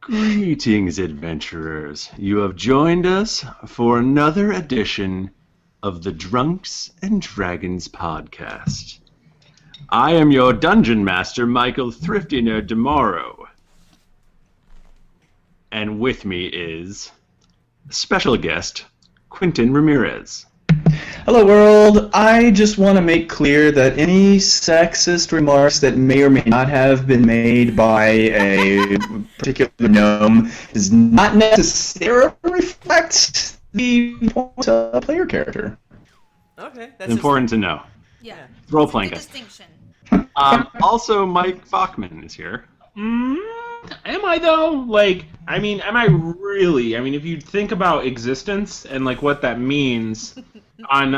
Greetings, adventurers. You have joined us for another edition of the Drunks and Dragons podcast. I am your dungeon master, Michael Thrifty Nerd Demaro. And with me is special guest, Quentin Ramirez. Hello, world. I just want to make clear that any sexist remarks that may or may not have been made by a particular gnome does not necessarily reflect the player character. Okay, that's important to know. Yeah. Role-playing It's a guy. distinction. Also, Mike Bachman is here. Am I though? Like, I mean, am I really? I mean, if you think about existence and like what that means on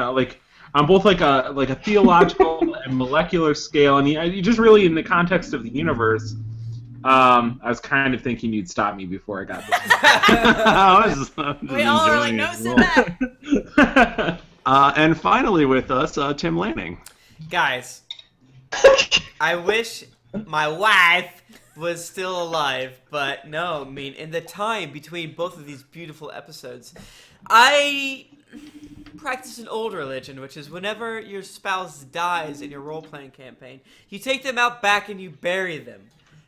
both like a theological and molecular scale, and you just really in the context of the universe, I was kind of thinking you'd stop me before I got this. We all are like, no, sit back. And finally with us, Tim Lanning. Guys, I wish my wife was still alive, but no, I mean, in the time between both of these beautiful episodes, I practice an old religion, which is whenever your spouse dies in your role-playing campaign, you take them out back and you bury them.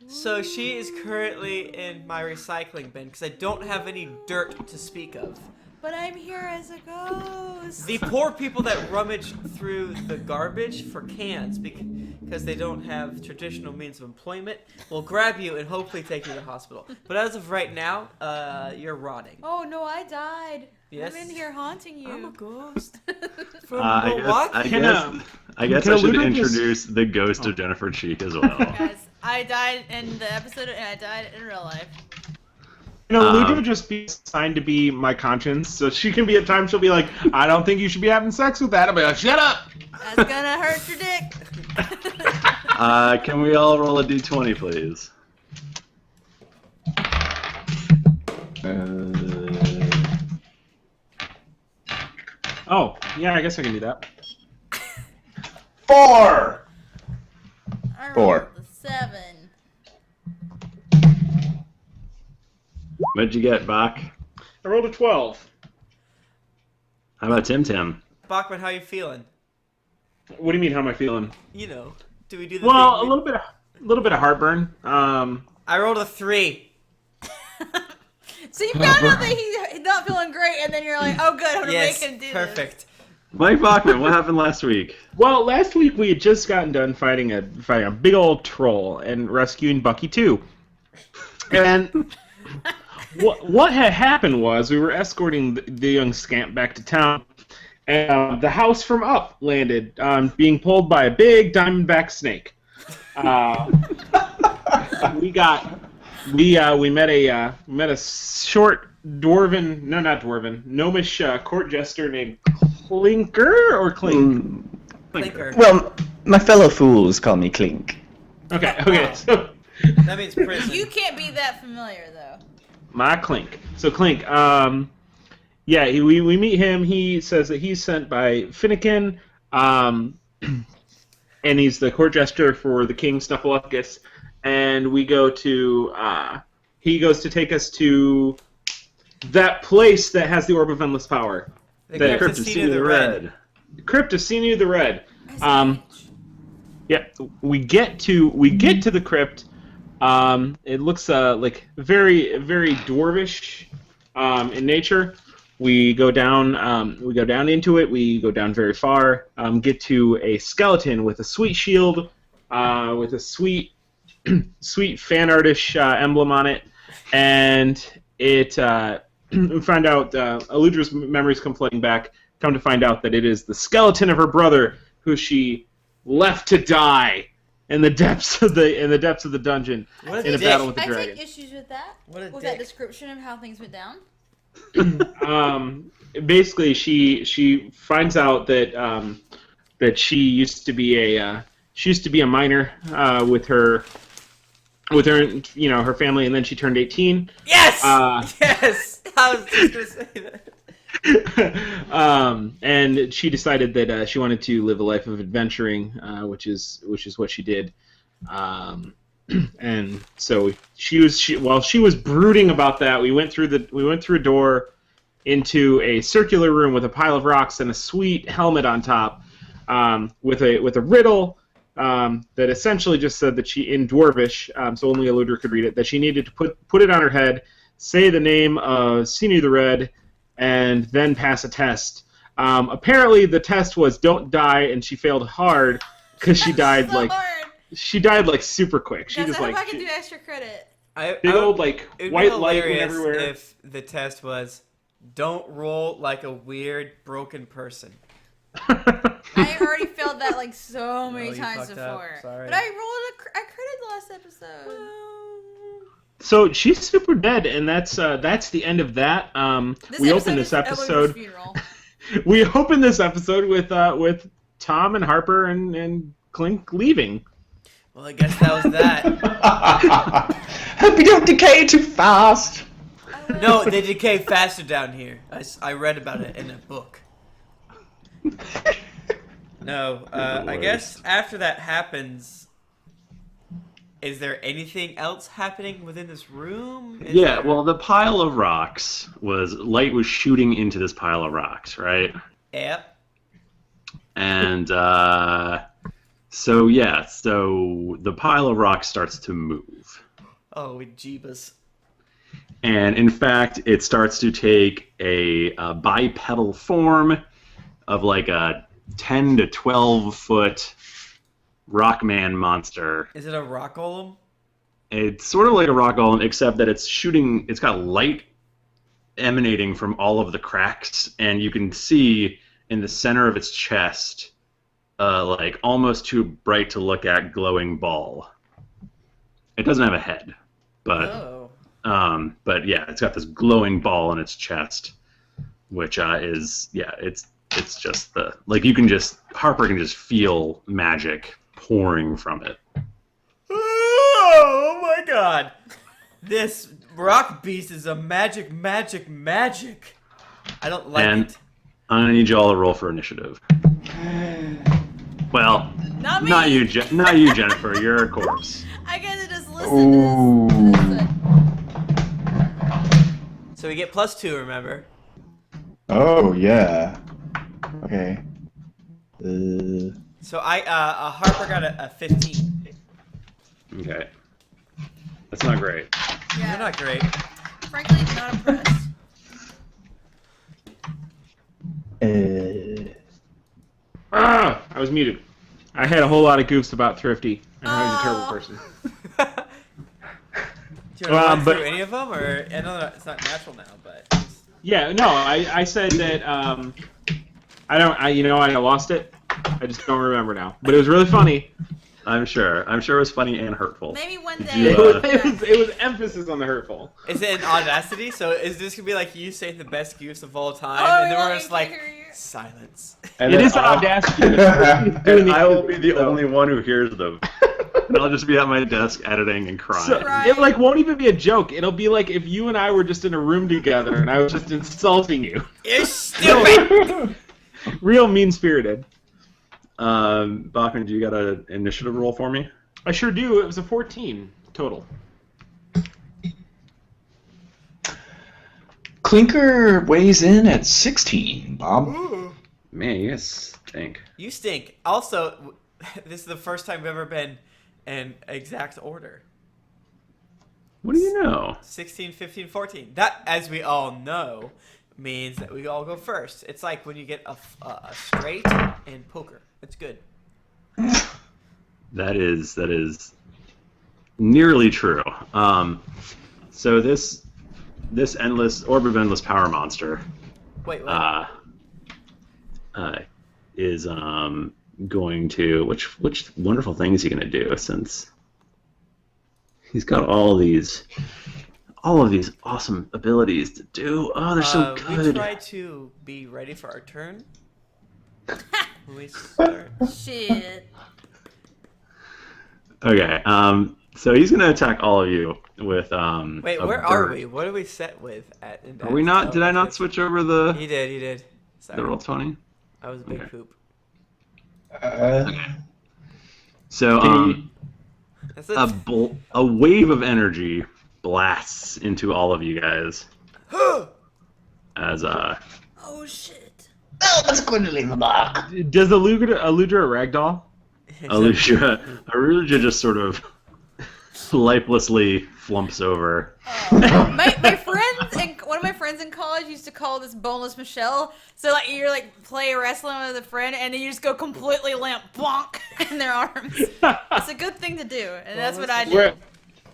So she is currently in my recycling bin because I don't have any dirt to speak of. But I'm here as a ghost. The poor people that rummage through the garbage for cans because they don't have traditional means of employment will grab you and hopefully take you to the hospital. But as of right now, you're rotting. Oh no, I died. Yes. I'm in here haunting you. I'm a ghost. From I Milwaukee. guess I should introduce the ghost of Jennifer Cheek as well. Guys, I died in the episode and I died in real life. You know, Luda would just be assigned to be my conscience, so she can be at times she'll be like, I don't think you should be having sex with that. I'll be like, shut up! That's gonna hurt your dick. Can we all roll a d20, please? Oh, yeah, I guess I can do that. 4! I rolled 4. the 7. What'd you get, Bach? I rolled a 12. How about Tim? Bachman, how you feeling? What do you mean, how am I feeling? You know, do we do the Well, a thing? little bit of heartburn. I rolled a 3. So you found out that he's not feeling great, and then you're like, oh good, I'm gonna Yes, make him do perfect. this. Mike Bachman, what happened last week? Well, last week we had just gotten done fighting a big old troll and rescuing Bucky too. And what had happened was we were escorting the young scamp back to town, and the house from up landed, being pulled by a big diamondback snake. We met a short gnomish court jester named Clinker or Clink. Clinker. Well, my fellow fools call me Clink. Okay. So That means prison. You can't be that familiar though. my Clink. So Clink, we meet him. He says that he's sent by Finnegan, and he's the court jester for the king Snuffleupagus. And we go to, he goes to take us to that place that has the Orb of Endless Power. The The Crypt of Sinu the Red. Crypt of Sinu the Red. As a witch. Yeah, we get to the crypt. It looks like very, very dwarvish in nature. We go down into it. We go down very far. Get to a skeleton with a sweet shield, with a sweet fan artish emblem on it, and it. We find out Eludra's memories come flooding back. Come to find out that it is the skeleton of her brother, who she left to die in the depths of the dungeon What a in a dick. battle with the I dragon. take issues with that. What a With dick. that description of how things went down. Basically, she finds out that that she used to be a minor with her her family, and then she turned 18. Yes! Yes! I was just going to say that. And she decided that she wanted to live a life of adventuring, which is what she did. And so while she was brooding about that, we went through a door into a circular room with a pile of rocks and a sweet helmet on top, with a riddle that essentially just said that she, in Dwarvish, so only a looter could read it, that she needed to put it on her head, say the name of Sinu the Red, and then pass a test. Apparently, the test was don't die, and she failed hard because she died so like hard. she died like super quick. She Guys, just I hope like I can do extra credit. big old like It'd white be light went hilarious everywhere. if the test was don't roll like a weird broken person. I already failed that like so many you times fucked up. before. Sorry. But I rolled a credit last episode. So she's super dead, and that's the end of that. We open this episode. We open this episode with Tom and Harper and Clink leaving. Well, I guess that was that. Hope you don't decay too fast. No, they decay faster down here. I read about it in a book. No, I guess after that happens, is there anything else happening within this room? Well, the pile of rocks light was shooting into this pile of rocks, right? Yep. And so the pile of rocks starts to move. Oh, we jeebus. And in fact, it starts to take a bipedal form of like a 10 to 12 foot rockman monster. Is it a rock golem? It's sort of like a rock golem, except that it's got light emanating from all of the cracks, and you can see in the center of its chest, like almost too bright to look at glowing ball. It doesn't have a head, but yeah, it's got this glowing ball in its chest, which it's just Harper can just feel magic pouring from it. Oh my god! This rock beast is a magic. I don't like it. I'm gonna need you all to roll for initiative. Well, Not me. not you, Jennifer. You're a corpse. I get to just listen to this. So we get +2, remember? Oh yeah. Okay. So Harper got a 15. Okay. That's not great. You're not great. Frankly, not impressed. I was muted. I had a whole lot of goofs about Thrifty and how he's a terrible Oh. person. Do you want to run but- through any of them, or I know that it's not natural now, but Yeah, no, I said that I lost it. I just don't remember now. But it was really funny. I'm sure. it was funny and hurtful. Maybe one Did day. you, It was emphasis on the hurtful. is it an Audacity? So is this gonna be like you saying the best goofs of all time, Oh, and then yeah, we're I just can like hear you. silence? And It then is an I'll- audacity. And I will be the only one who hears them. And I'll just be at my desk editing and crying. So, it like won't even be a joke. It'll be like if you and I were just in a room together and I was just insulting you. You're stupid. Real mean-spirited. Bachman, do you got an initiative roll for me? I sure do. It was a 14 total. Clinker weighs in at 16, Bob. Man, you guys stink. You stink. Also, this is the first time we've ever been in exact order. What do you know? 16, 15, 14. That, as we all know, means that we all go first. It's like when you get a straight in poker. It's good. That is nearly true. So this endless orb of endless power monster Wait, what? is going to which wonderful thing is he going to do, since he's got all of these awesome abilities to do. Oh, they're so We good. try to be ready for our turn. When we start. Shit. Okay, so he's going to attack all of you with Wait, a where are bird. we? What are we set with at? Are we not? Did I not switch over the You did. Sorry. roll 20? I was a big Okay. poop. So That's it. a wave of energy blasts into all of you guys as Oh shit. Oh, let's go to leave a mark. Does Aludra ragdoll? Aruja just sort of lifelessly flumps over. My friends and one of my friends in college used to call this boneless Michelle. So like you're like play wrestling with a friend and then you just go completely limp, bonk in their arms. It's a good thing to do, and that's what I do.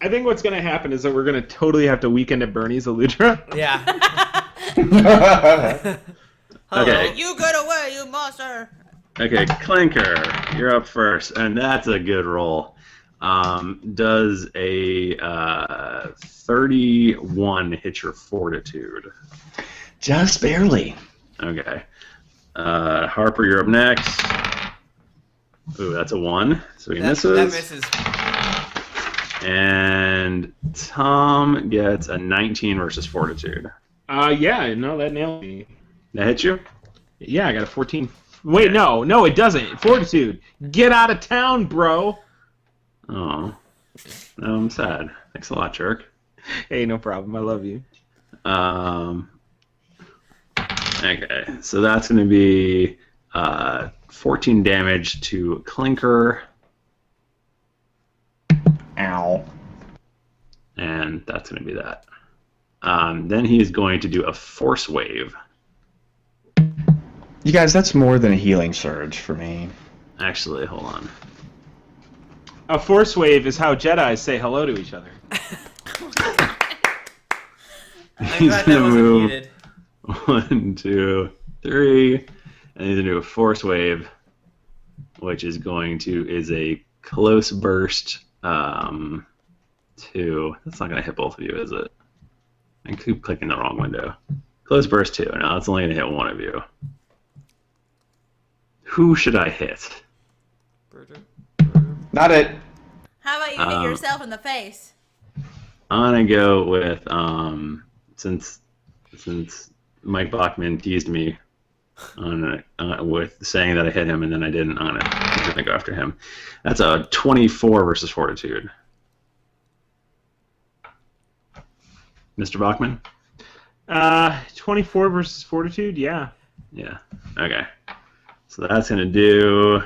I think what's gonna happen is that we're gonna totally have to weekend at Bernie's Aludra. Yeah. Okay. You get away, you monster. Okay, Clinker, you're up first, and that's a good roll. Does a 31 hit your fortitude? Just barely. Okay. Harper, you're up next. Ooh, that's a 1, so he misses. That misses. And Tom gets a 19 versus fortitude. Yeah, no, that nailed me. That hit you? Yeah, I got a 14. Wait, no, it doesn't. Fortitude. Get out of town, bro. Oh. No, I'm sad. Thanks a lot, jerk. Hey, no problem. I love you. Okay, so that's going to be 14 damage to Clinker. Ow. And that's going to be that. Then he's going to do a force wave. You guys, that's more than a healing surge for me. Actually, hold on. A force wave is how Jedis say hello to each other. I'm glad that wasn't muted. 1, 2, 3, and he's going to do a force wave, which is a close burst. 2. That's not going to hit both of you, is it? I keep clicking the wrong window. Close burst 2. Now it's only going to hit one of you. Who should I hit? Not it. How about you hit yourself in the face? I'm going to go with, since Mike Bachman teased me with saying that I hit him and then I didn't, I'm going to go after him. That's a 24 versus fortitude. Mr. Bachman? 24 versus fortitude, yeah. Yeah. Okay. So that's going to do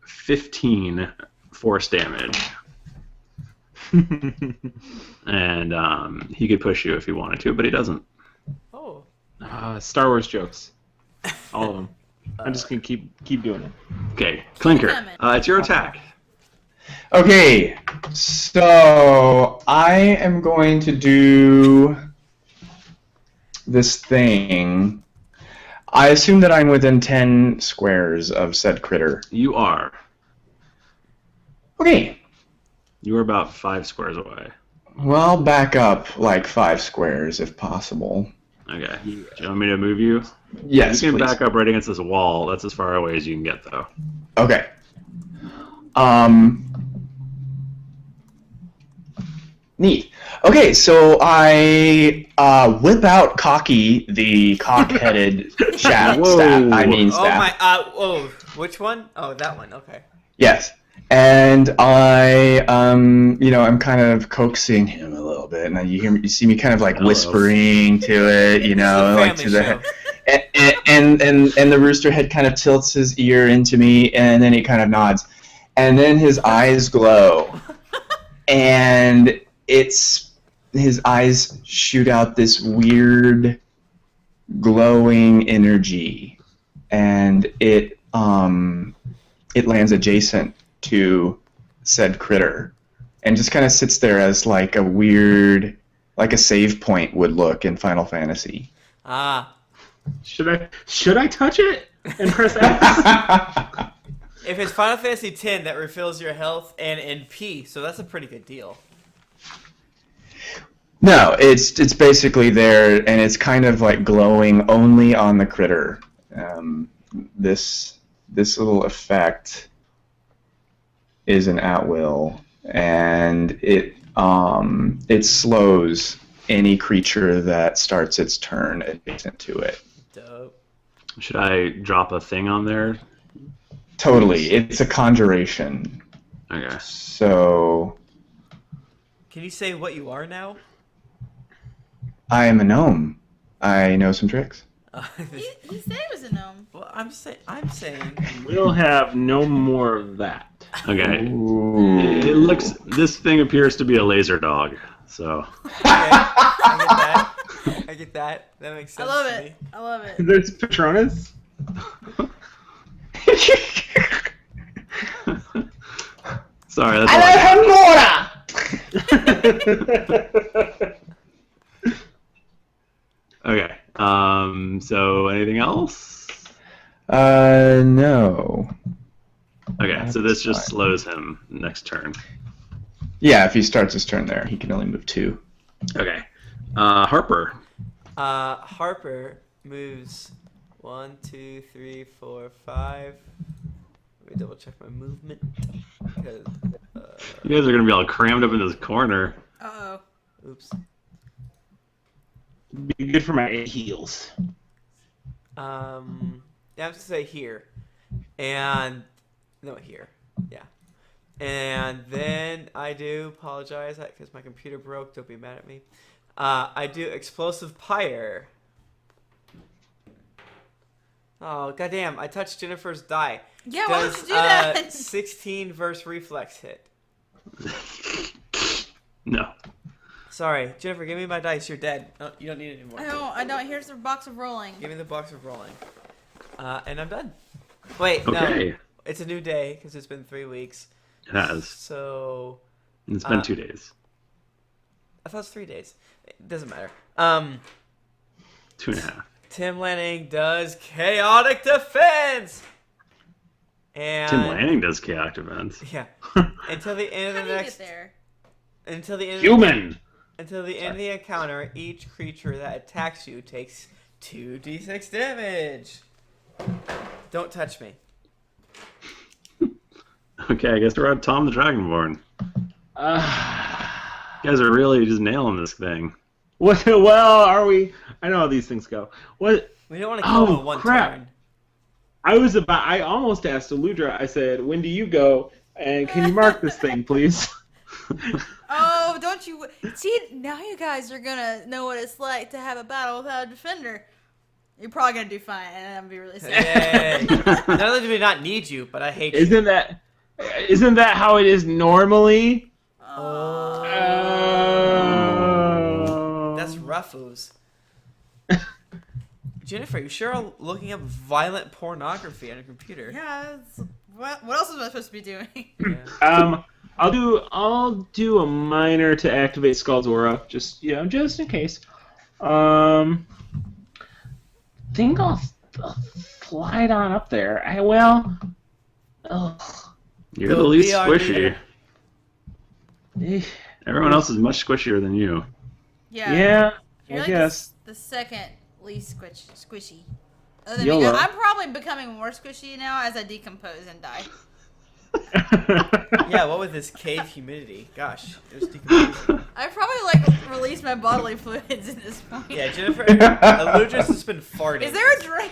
15 force damage. And he could push you if he wanted to, but he doesn't. Oh. Star Wars jokes. All of them. I'm just going to keep doing it. Okay, Clinker, it's your attack. Okay, so I am going to do this thing. I assume that I'm within 10 squares of said critter. You are. Okay. You are about 5 squares away. Well, back up like 5 squares if possible. Okay. Do you want me to move you? Yes, You can please. back up right against this wall. That's as far away as you can get, though. Okay. Neat. Okay, so I whip out Cocky, the cock-headed staff. Whoa. Staff. Which one? Oh, that one. Okay. Yes. And I, I'm kind of coaxing him a little bit, and you see me kind of like whispering to it, like to the, and the rooster head kind of tilts his ear into me, and then he kind of nods, and then his eyes glow, and his eyes shoot out this weird glowing energy, and it lands adjacent to said critter and just kind of sits there as like a weird, like a save point would look in Final Fantasy. Ah. Should I touch it and press X? If it's Final Fantasy X, that refills your health and NP, so that's a pretty good deal. No, it's basically there, and it's kind of like glowing only on the critter. This little effect is an at-will, and it slows any creature that starts its turn adjacent to it. Dope. Should I drop a thing on there? Totally. It's a conjuration. Okay. So Can you say what you are now? I am a gnome. I know some tricks. He said he was a gnome. Well, I'm saying. We'll have no more of that. Okay. Ooh. It looks. This thing appears to be a laser dog. So. Okay, I get that. That makes sense. I love to it. me. I love it. There's Patronus. Sorry, that's all Okay. So anything else? No. Okay. So this That's just fine. slows him next turn. Yeah, if he starts his turn there, he can only move 2. Okay. Harper. Harper moves 1, 2, 3, 4, 5. Let me double check my movement. Because, You guys are gonna be all crammed up in this corner. Uh-oh. oops. Be good for my heels. Yeah, I'm just gonna say here, and no here, yeah, and then I do apologize because my computer broke. Don't be mad at me. I do explosive pyre. Oh goddamn! I touched Jennifer's die. Yeah, why would Does you do that? 16 versus reflex hit? No. Sorry, Jennifer. Give me my dice. You're dead. No, you don't need it anymore. I don't. Here's the box of rolling. Give me the box of rolling. And I'm done. Wait, Okay. no. It's a new day because it's been 3 weeks. It has. So It's been 2 days. I thought it was 3 days. It doesn't matter. 2.5. Tim Lanning does chaotic defense. And Tim Lanning does chaotic defense. Yeah. Until the end How of do the you next get there? until the end Human. until the end of the encounter, each creature that attacks you takes 2d6 damage. Don't touch me. Okay, I guess we're at Tom the Dragonborn. You guys are really just nailing this thing. What? Well, are we? I know how these things go. What? We don't want to kill him Oh, in one crap. turn. I almost asked Aludra. I said, "When do you go? And can you mark this thing, please?" Oh, don't you see? Now you guys are gonna know what it's like to have a battle without a defender. You're probably gonna do fine, and I'm be really sad. Hey. Not only do we not need you, but I hate you. Isn't that how it is normally? Oh. That's rough, ooze. Jennifer, you sure are looking up violent pornography on your computer? Yeah. What else am I supposed to be doing? Yeah. I'll do a minor to activate Skull's aura, just in case. Think I'll slide on up there. You're the least we are squishy. Eh, Everyone else is much squishier than you. yeah, You're I like guess. the second least squishy. Other than me, YOLO. I'm probably becoming more squishy now as I decompose and die. Yeah, what with this cave humidity? Gosh, it was decomposing. I probably released my bodily fluids at this point. Yeah, Jennifer, Eludra's just been farting. Is there a drain?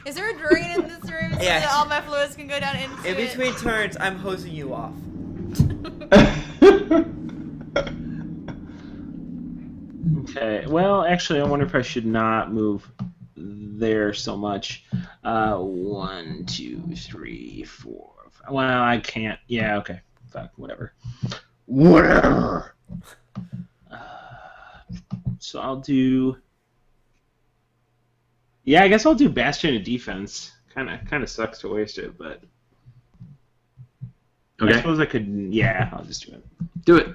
Is there a drain in this room so Yeah. that all my fluids can go down into In it? between turns, I'm hosing you off. Okay. Well, actually, I wonder if I should not move there so much. 1, 2, 3, 4. Well, I can't. Yeah. Okay. Fuck. Whatever. Whatever. So I'll do. Yeah, I guess I'll do Bastion of Defense. Kind of sucks to waste it, but I Okay, suppose I could. Yeah, I'll just do it. do it.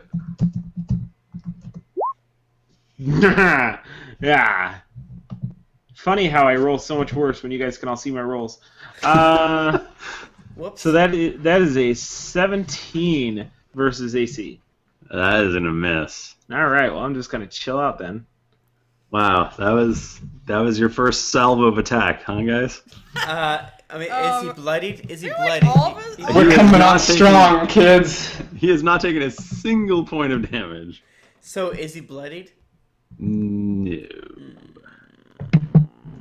Yeah. Funny how I roll so much worse when you guys can all see my rolls. Whoops. So that is a 17 versus AC. That isn't a miss. All right. Well, I'm just gonna chill out then. Wow, that was your first salvo of attack, huh, guys? I mean, is he bloodied? Is he bloodied? like all of us- He- We're He is coming not out taking- strong, kids. He has not taken a single point of damage. So is he bloodied? No.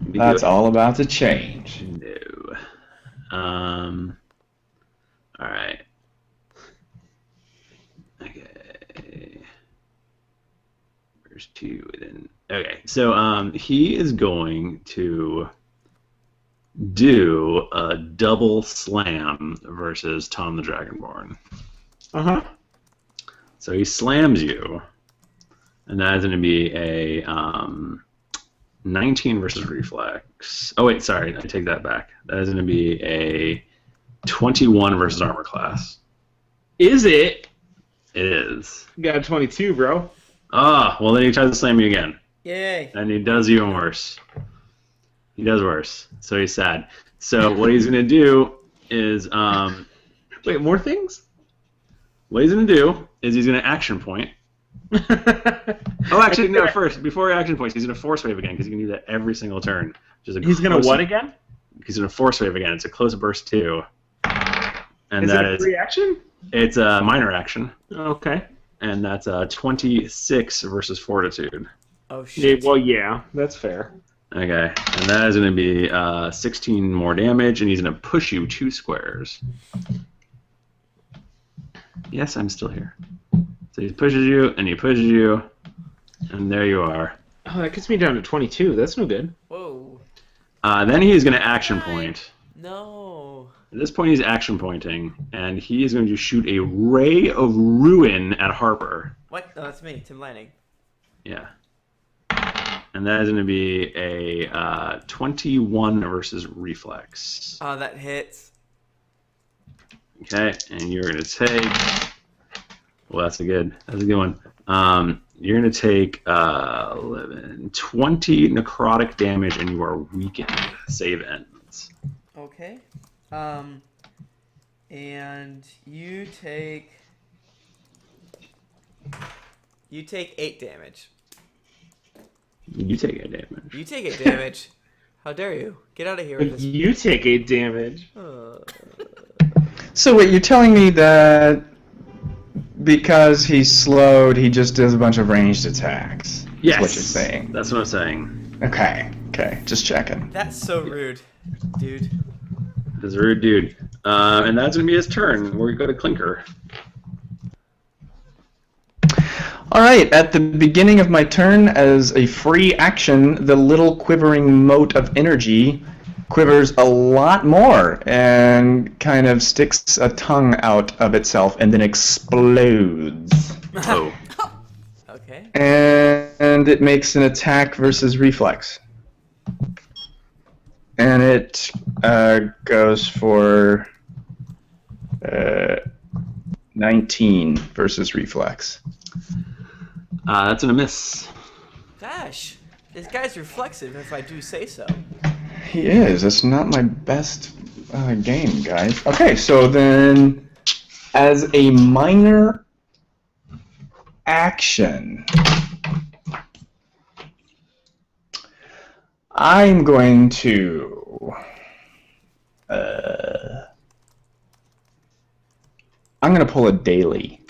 That's all about to change. No. All right. Okay. Where's 2 then? Okay, so he is going to do a double slam versus Tom the Dragonborn. Uh-huh. So he slams you, and that is going to be a 19 versus reflex. Oh wait, sorry, I take that back. That is going to be a 21 versus armor class. Is it? It is. You got a 22, bro. Ah, well then he tries to slam you again, Yay. and he does even worse. He does worse, so he's sad. So what he's going to do is, Wait, more things? what he's going to do is he's going to action point. Oh, actually, no. First, before he action points, he's going to force wave again because he can do that every single turn. Which is a He's going to what again? He's going to force wave again. It's a close burst 2. And Is that it a free action? It's a minor action, Okay. and that's a 26 versus fortitude. Oh, Yeah, shit. well, yeah, that's fair. Okay, and that is going to be 16 more damage, and he's going to push you 2 squares. Yes, I'm still here. So he pushes you, and he pushes you, and there you are. Oh, that gets me down to 22. That's no good. Whoa. Then he's going to action point. No. At this point, he's action pointing, and he is going to shoot a ray of ruin at Harper. What? No, that's me, Tim Lanning. Yeah. And that is going to be a 21 versus reflex. Oh, that hits. Okay, and you're going to take. Well, that's a good one. You're going to take 11, 20 necrotic damage, and you are weakened. Save ends. Okay. And you take 8 damage. You take 8 damage. You take 8 damage. How dare you? Get out of here with this. You take 8 damage. So wait, you're telling me that because he's slowed, he just does a bunch of ranged attacks? Yes. Is what you're saying. That's what I'm saying. Okay, just checking. That's so rude, dude. That's a rude dude. And that's going to be his turn. We go to Clinker. Alright, at the beginning of my turn, as a free action, the little quivering mote of energy quivers a lot more and kind of sticks a tongue out of itself and then explodes. Oh. Okay. And it makes an attack versus reflex. And it goes for 19 versus reflex. That's a miss. Gosh, this guy's reflexive if I do say so. He is. It's not my best game, guys. Okay, so then as a minor action, I'm going to I'm going to pull a daily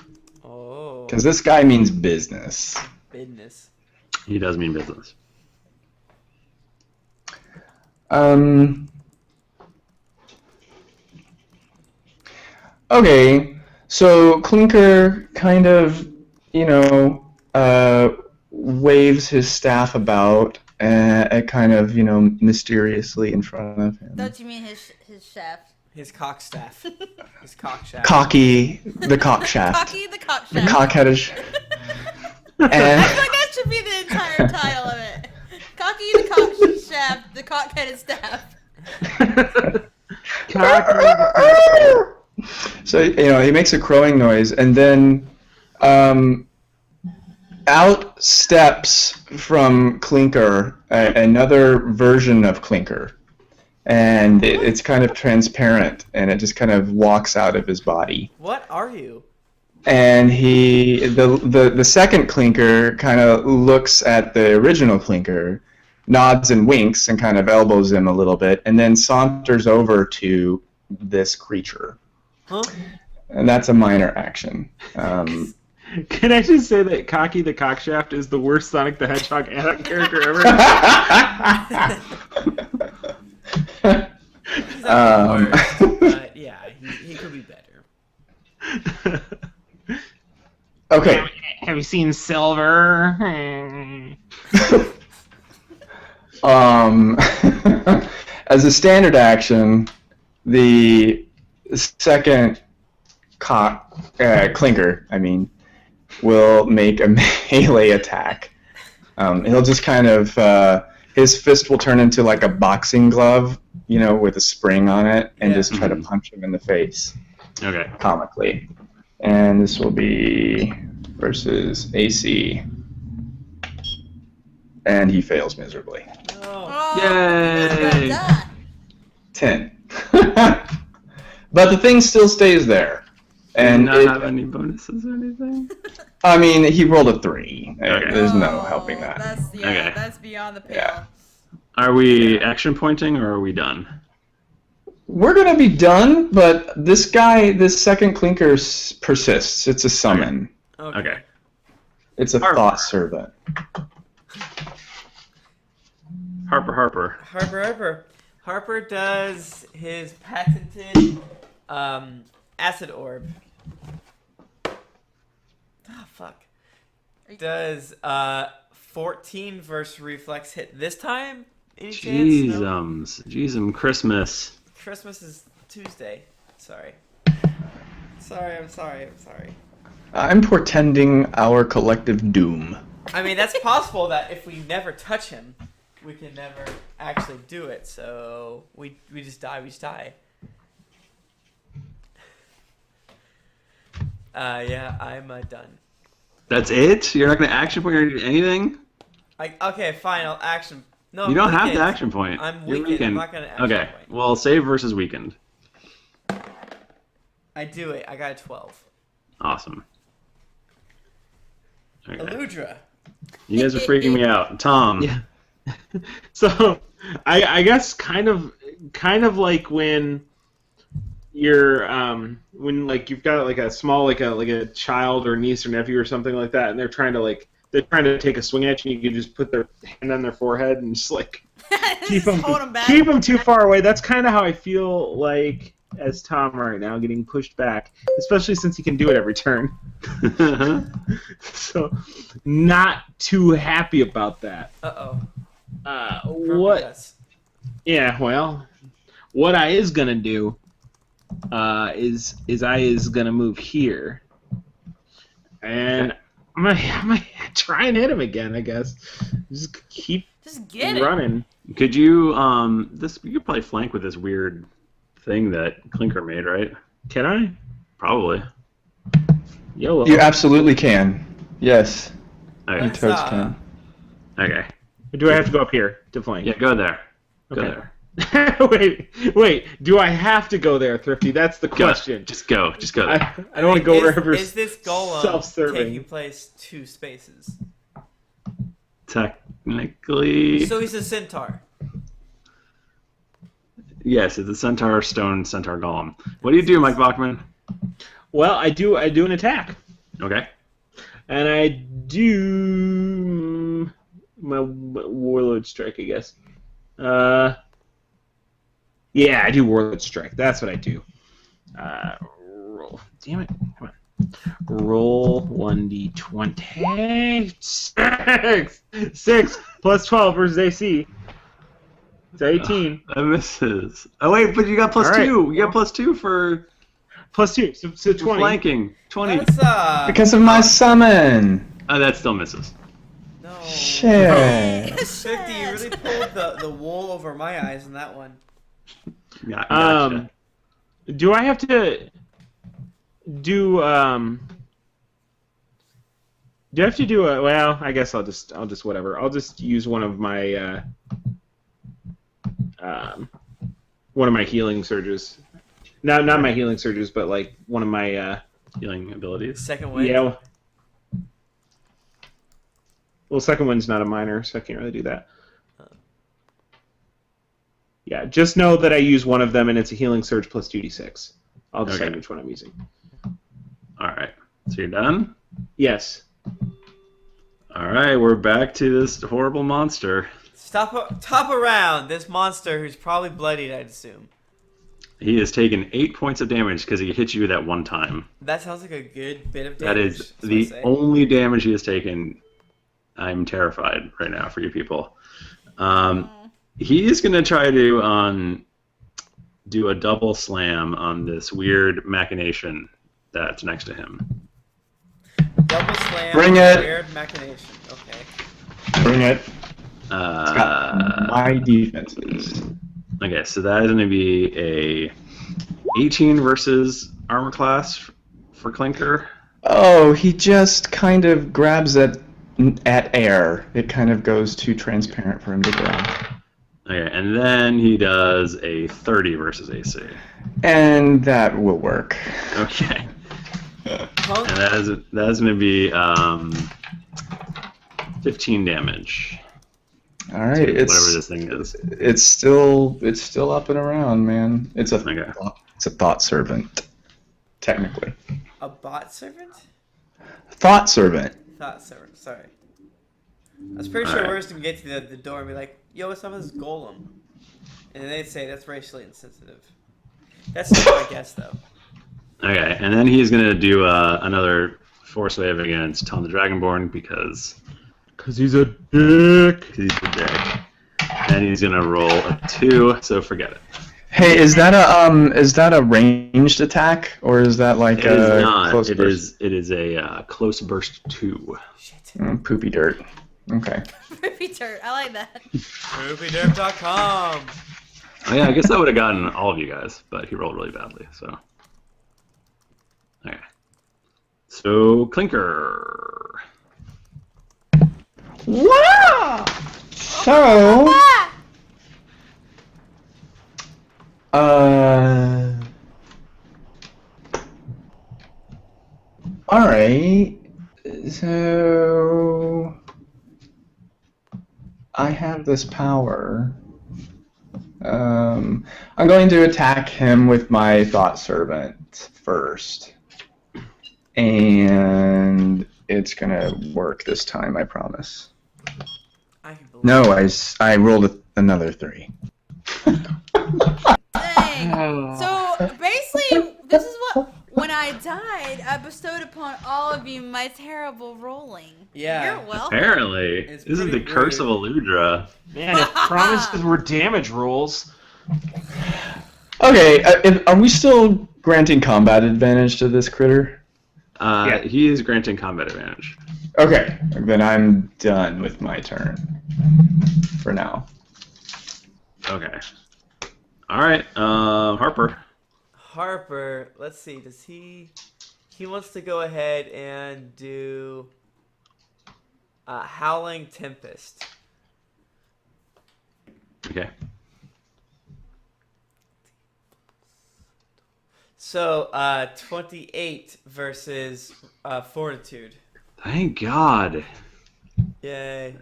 Oh. because this guy means business. Business. He does mean business. Okay, so Clinker kind of, waves his staff about kind of, mysteriously in front of him. Don't you mean his shaft? His cock staff. His cock shaft. Cocky, the cock shaft. Cocky the cock The shaft. cock-headed. I And, feel like that should be the entire title of it. Cocky the cock shaft, the cock-headed staff. so, he makes a crowing noise, and then out steps from Clinker another version of Clinker. And it's kind of transparent, and it just kind of walks out of his body. What are you? And the second Clinker kind of looks at the original Clinker, nods and winks, and kind of elbows him a little bit, and then saunters over to this creature. Huh? And that's a minor action. Can I just say that Cocky the Cockshaft is the worst Sonic the Hedgehog character ever? He's not the worst, but yeah, he could be better. Okay. Have you seen Silver? As a standard action, the second Clinker, will make a melee attack. He'll just kind of his fist will turn into like a boxing glove, with a spring on it, and just try to punch him in the face. Okay. Comically, and this will be versus AC, and he fails miserably. Oh. Yay! 10. But the thing still stays there. And And not have any bonuses or anything? he rolled a 3. Okay. There's no helping that. That's that's beyond the pale. Yeah. Are we action pointing or are we done? We're gonna be done, but this second Clinker persists. It's a summon. Okay. It's a thought servant. Harper. Harper does his patented acid orb. Oh, fuck. Does 14 versus reflex hit this time? Any chance? No? Jeezum Christmas. Christmas is Tuesday. Sorry. I'm sorry. I'm portending our collective doom. I mean, that's possible that if we never touch him, we can never actually do it. So we just die. Yeah, I'm done. That's it? You're not going to action point or do anything? Okay, fine. I'll action. No, You don't have weakened. to action point. I'm You're weakened. I'm not gonna action Okay. point. Well, save versus weakened. I do it. I got a 12. Awesome. Okay. Eludra. You guys are freaking me out. Tom. Yeah. So, I guess kind of like when you're when like you've got like a small like a child or niece or nephew or something like that, and they're trying to take a swing at you, and you can just put their hand on their forehead and just like keep them too far away. That's kind of how I feel like as Tom right now, getting pushed back, especially since he can do it every turn. So, not too happy about that. What? Yeah, well, what I is gonna do is I is gonna move here, and I'm gonna try and hit him again. I guess just get running. Could you you could probably flank with this weird thing that Clinker made, right? Can I? Probably. YOLO. You absolutely can. Yes. Okay. You totes can. Okay. Do I have to go up here to flank? Yeah, go there. Go Okay. there. wait. Do I have to go there, Thrifty? That's the Go. question. Just go. Just go there. I don't want to go wherever Is this golem self-serving. taking place 2 spaces? Technically. So he's a centaur. Yes, it's a centaur golem. What do you do, Mike Bachman? Well, I do an attack. Okay. And I do my Warlord Strike, I guess. Yeah, I do Warlord Strike. That's what I do. Roll. Damn it. Come on. Roll 1d20. 6 plus 12 versus AC. It's 18. That misses. Oh, wait, but you got plus All right. 2. You got plus 2 for Plus 2, so 20. flanking. 20. That's Because of my summon. Oh, that still misses. no. Shit. 50, you really pulled the wool over my eyes in that one. Yeah, gotcha. Do I have to do do I have to do a well, I guess I'll just whatever. I'll just use one of my healing surges. Not my healing surges, but like one of my Healing abilities. Second wave. yeah. Well, second one's not a minor, so I can't really do that. Yeah, just know that I use one of them, and it's a healing surge plus 2d6. I'll decide Okay. which one I'm using. All right. So you're done? Yes. All right, we're back to this horrible monster. Top around this monster who's probably bloodied, I'd assume. He has taken 8 points of damage because he hit you that one time. That sounds like a good bit of That damage. is what I the say. only damage he has taken. I'm terrified right now for you people. He is going to try to do a double slam on this weird machination that's next to him. Double slam. Bring it. Weird machination. Okay. Bring it. It's got my defenses. Okay, so that is going to be a 18 versus armor class for Clinker. Oh, he just kind of grabs at air. It kind of goes too transparent for him to grab. Okay, and then he does a 30 versus AC. And that will work. Okay. Punk, And that is going to be 15 damage. All right, to whatever this thing is. It's still up and around, man. It's a thought servant, technically. a bot servant? Thought servant. Thought servant. Sorry. I was pretty sure Alright. we were just gonna get to the door and be like, "Yo, what's up with this golem?" And then they'd say that's racially insensitive. That's not my guess, though. Okay, and then he's going to do another force wave against Tom the Dragonborn because he's a dick. He's a dick. And he's going to roll a 2, so forget it. Hey, is that a ranged attack or is that like It is a not. close It burst? is a close burst 2. Shit. Poopy dirt. Okay. Poopy dirt. I like that. PoopyDerp.com. Oh, yeah, I guess that would have gotten all of you guys, but he rolled really badly, so. Okay. So, Clinker. Wow. So. Ah! All right. So I have this power. I'm going to attack him with my thought servant first, and it's gonna work this time. I promise. I can believe No, I rolled another 3. Dang. So basically, this is what when I died, I bestowed upon all of you my terrible rolling. Yeah. You're welcome. Apparently. It's This is the pretty curse of rude. Eludra. Man, if promises were damage rolls. Okay, are we still granting combat advantage to this critter? He is granting combat advantage. Okay, then I'm done with my turn for now. Okay. Alright, Harper. Harper, let's see. Does he wants to go ahead and do Howling Tempest. Okay. So 28 versus Fortitude. Thank God. Yay.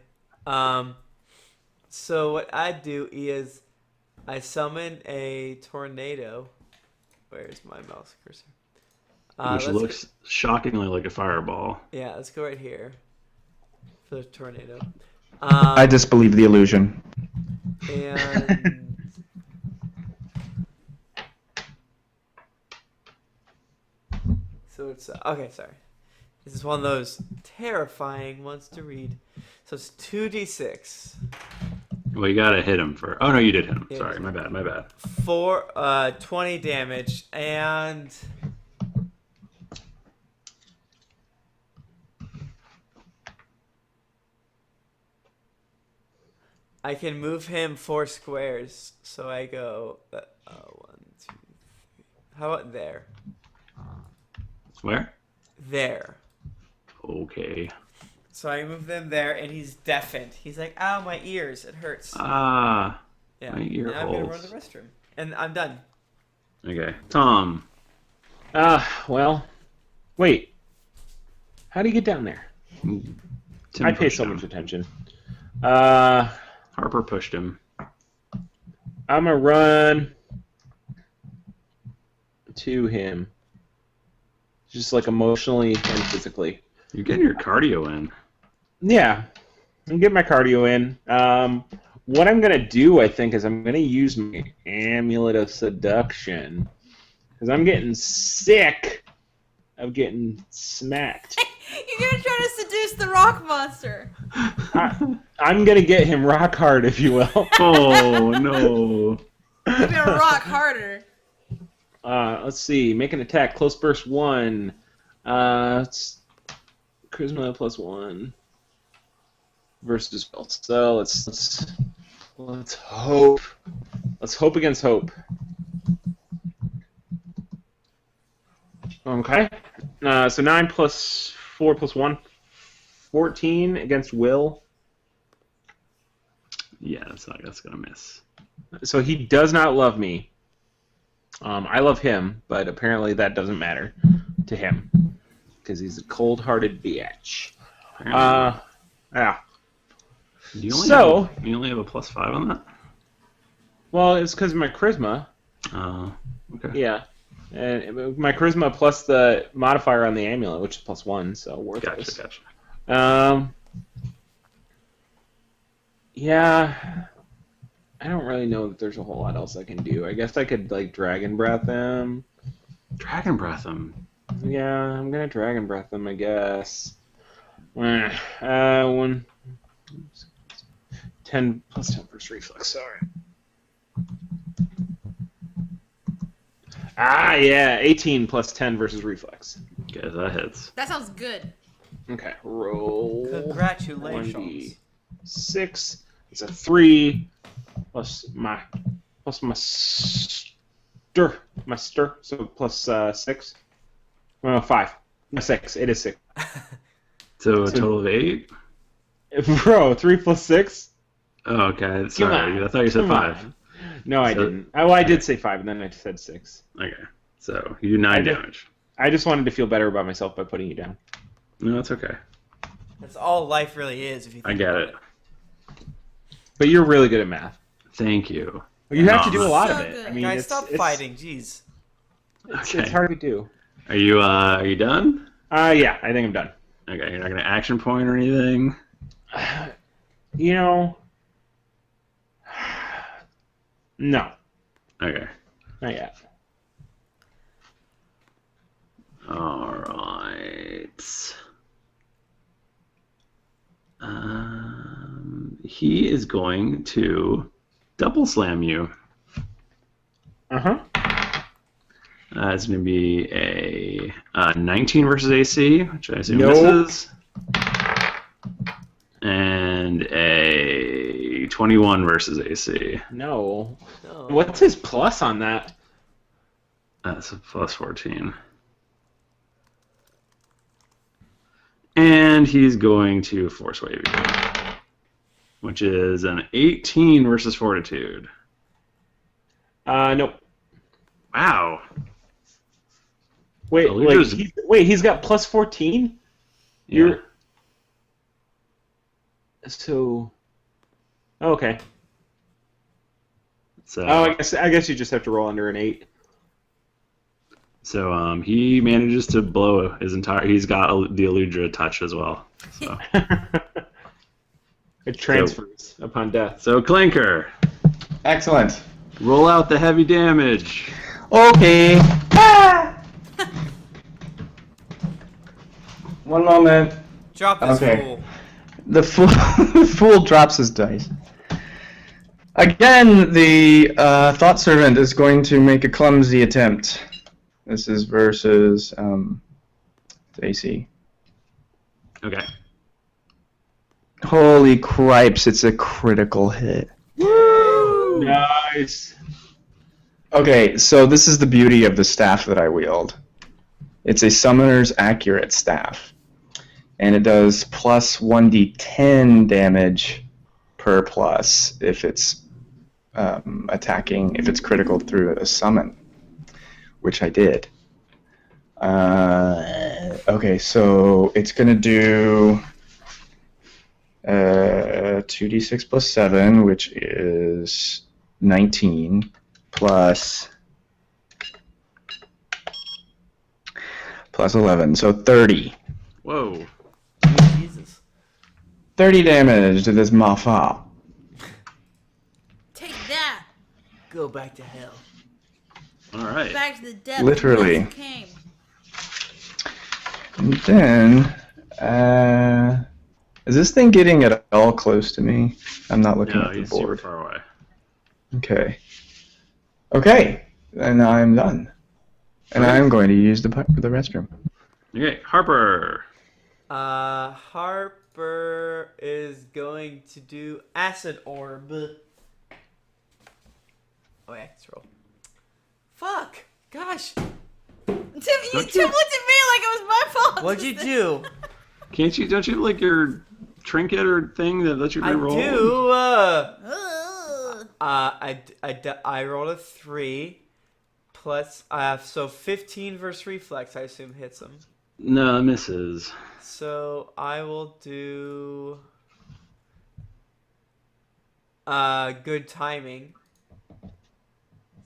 So what I do is I summon a tornado. Where's my mouse cursor? Which looks shockingly like a fireball. Yeah, let's go right here for the tornado. I disbelieve the illusion. And so it's okay. Sorry, this is one of those terrifying ones to read. So it's 2d6 Well, you gotta hit him for. Oh no, you did hit him. Yeah, Sorry, my bad. My bad. for 20 damage, and I can move him 4 squares. So I go 1, 2, 3. How about there? Where? There. Okay. So I move them there, and he's deafened. He's like, "Ow, my ears! It hurts." Ah. Yeah. my ear and I'm gonna run holes. to the restroom, and I'm done. Okay. Tom. Well, wait. How do you get down there? Tim I pay pushed so him. much attention. Harper pushed him. I'm gonna run to him, just like emotionally and physically. You're getting your cardio in. Yeah, I'm getting my cardio in. what I'm gonna do, I think, is I'm gonna use my Amulet of Seduction because I'm getting sick of getting smacked. You're gonna try to seduce the rock monster. I'm gonna get him rock hard, if you will. Oh no! You're gonna rock harder. Let's see. Make an attack. Close burst 1. It's charisma +1 versus will. So let's hope. Let's hope against hope. Okay. So 9 plus 4 plus 1, 14 against will. Yeah, that's gonna miss. So he does not love me. I love him, but apparently that doesn't matter to him because he's a cold-hearted bitch. Yeah. You only have a +5 on that? Well, it's because of my charisma. Oh, okay. Yeah. And my charisma plus the modifier on the amulet, which is +1, so worthless. Gotcha. Yeah. I don't really know that there's a whole lot else I can do. I guess I could, like, Dragon Breath him. Dragon Breath him. Yeah, I'm gonna Dragon Breath him, I guess. 10 plus 10 versus reflex, sorry. Yeah, 18 plus 10 versus reflex. Okay, that hits. That sounds good. Okay, roll. Congratulations. 1d6. It's a 3 plus my stir, so plus 6. Well, 5. No, 6. It is 6. So a total of 8? Bro, 3 plus 6? Oh, okay. Sorry, I thought you said 5. No, I didn't. Oh, I did say 5, and then I said 6. Okay, so you do 9 damage. I just wanted to feel better about myself by putting you down. No, that's okay. That's all life really is. If you think I get about it. But you're really good at math. Thank you. You have to do a lot So of it. good. I mean, Guys, stop fighting. Jeez. It's hard to do. Are you done? Yeah, I think I'm done. Okay, you're not gonna action point or anything. You know, no, Okay. not yet. All right. He is going to double slam you. Uh-huh. It's going to be a 19 versus AC, which I assume Nope. misses, and a 21 versus AC. No. No. What's his plus on that? That's a plus 14. And he's going to force wave you, which is an 18 versus Fortitude. Nope. Wow. Wait, The leader's- he's got plus 14? Yeah. So... Oh, okay. So, I guess you just have to roll under an 8. So he manages to blow his entire. He's got the Eludra touch as well. So, It transfers upon death. so Clinker, Excellent. roll out the heavy damage. Okay. Ah! One moment. Drop this Okay. fool. The fool, the fool drops his dice. Again, the Thought Servant is going to make a clumsy attempt. This is versus AC. Okay. Holy cripes, it's a critical hit. Woo! Nice. Okay, so this is the beauty of the staff that I wield. It's a Summoner's Accurate Staff. And it does plus 1d10 damage per plus if it's attacking, if it's critical through a summon, which I did. Okay, so it's going to do 2d6 plus 7, which is 19, plus 11, so 30. Whoa. Jesus. 30 damage to this Mafa. Go back to hell. All right. Back to the depths Literally. whence it came. And then, is this thing getting at all close to me? I'm not looking No, at the he's super board. far away. Okay. Okay, and I'm done. And I'm going to use the restroom. Okay, Harper. Harper is going to do acid orb. Oh yeah, let's roll. Fuck! Gosh! Tim looked at me like it was my fault. What'd you do? Don't you have like your trinket or thing that lets you I reroll? do. Ugh. I rolled a 3 plus so 15 versus reflex. I assume hits him. No, it misses. So I will do good timing.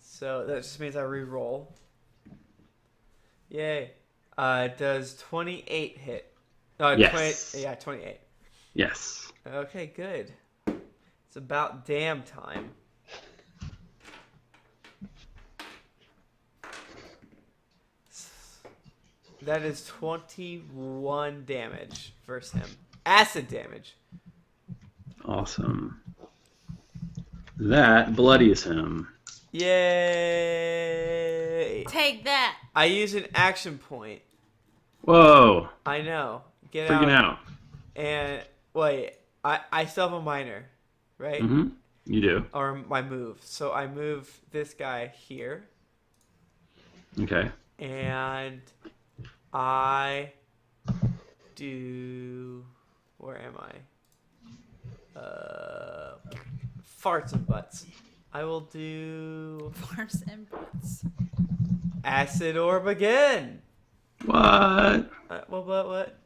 So that just means I re-roll. Yay. Does 28 hit? Yes. 28. Yes. Okay, good. It's about damn time. That is 21 damage versus him. Acid damage. Awesome. That bloodies him. Yay! Take that. I use an action point. Whoa. I know. Get Freaking out. And wait, I still have a minor, right? Mm-hmm. You do. Or my move. So I move this guy here, Okay. and I do. Where am I? Farts and butts. I will do Farts and butts. acid orb again. What? What?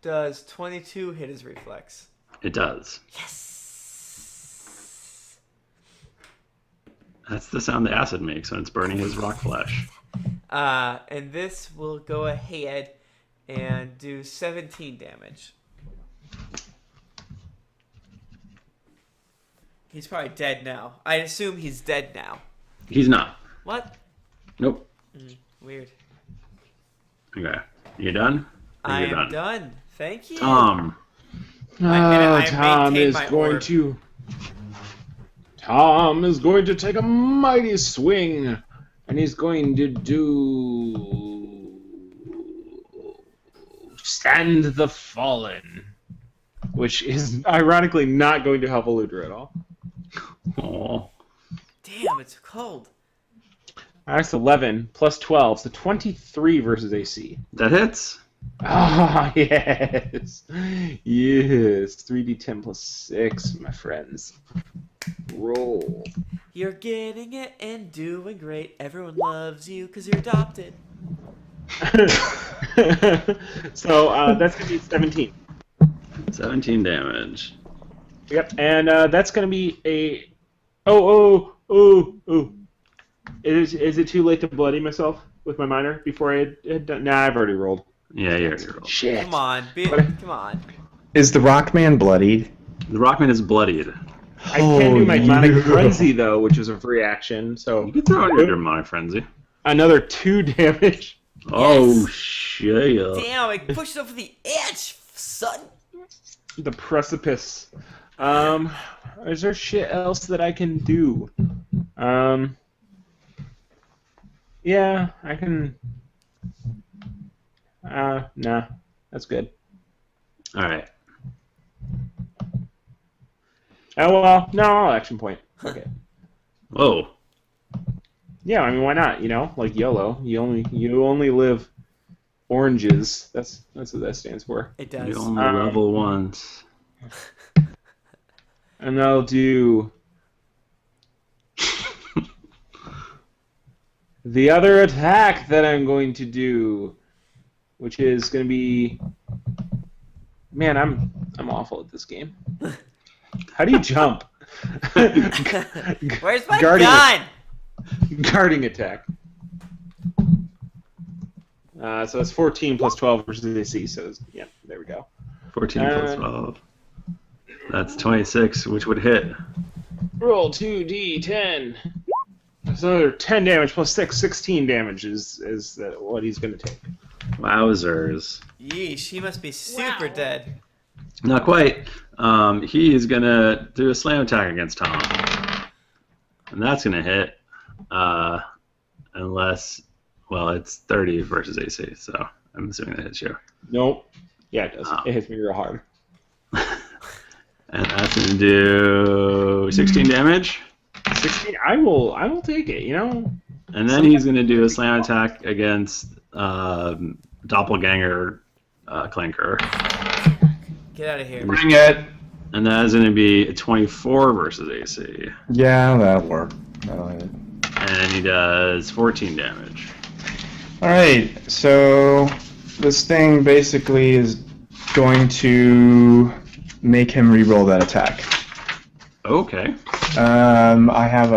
Does 22 hit his reflex? It does. Yes. That's the sound the acid makes when it's burning his rock flesh. And this will go ahead and do 17 damage. He's probably dead now. I assume he's dead now. He's not. What? Nope. Weird. Okay. You done? I You're am done. Thank you. Tom. I Tom maintain is my going orb. to. Tom is going to take a mighty swing, and he's going to do Stand the Fallen, which is ironically not going to help Eludra at all. Oh. Damn, it's cold. That's 11 plus 12, so 23 versus AC. That hits. Ah, yes. Yes. 3d10 plus 6, my friends. Roll. You're getting it and doing great. Everyone loves you because you're adopted. So that's going to be 17. 17 damage. Yep, and that's going to be a... Oh. Is it too late to bloody myself with my minor before I had done... Nah, I've already rolled. Yeah, you already rolled. Shit. Come on, come on. Is the Rockman bloodied? The Rockman is bloodied. I can do my Demonic yeah. Frenzy, though, which is a free action, so... You can throw out your Demonic Frenzy. Another 2 damage. Oh, shit. Damn, I pushed over the edge, son. The precipice. Is there shit else that I can do? Yeah, I can... nah, that's good. Alright. Oh, well, no, I'll action point. Okay. Whoa. Yeah, I mean, why not, you know? Like YOLO. You only live oranges. That's what that stands for. It does. You only level once. And I'll do... the other attack that I'm going to do, which is going to be... Man, I'm awful at this game. How do you jump? Where's my Guardian. gun? Guarding attack. So it's 14 plus 12 versus AC, so yeah, there we go. 14 plus 12. That's 26, which would hit. Roll 2d10. That's another 10 damage plus 6, 16 damage is what he's going to take. Wowzers. Yeesh, he must be super Wow. dead. Not quite. He is going to do a slam attack against Tom. And that's going to hit. Unless, well, it's 30 versus AC, so I'm assuming that hits you. Nope. Yeah, it does. Oh. It hits me real hard. And that's going to do 16 damage. 16. I will take it. You know. And then he's going to do a slam attack against Doppelganger Clinker. Get out of here. Bring it. And that is going to be a 24 versus AC. Yeah, that'll work. That'll hit. And he does 14 damage. Alright, so this thing basically is going to make him re-roll that attack. Okay. I have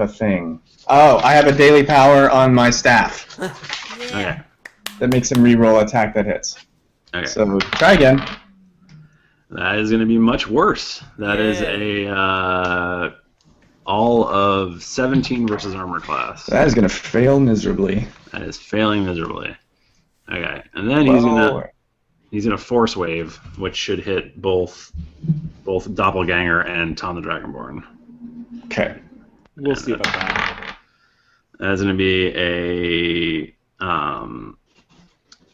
a thing. Oh, I have a daily power on my staff Okay. that makes him re-roll attack that hits. Okay. So try again. That is going to be much worse. That is Yay. a all of 17 versus armor class. That is going to fail miserably. That is failing miserably. Okay, and then he's gonna force wave, which should hit both Doppelganger and Tom the Dragonborn. Okay. We'll see about that. That's gonna be a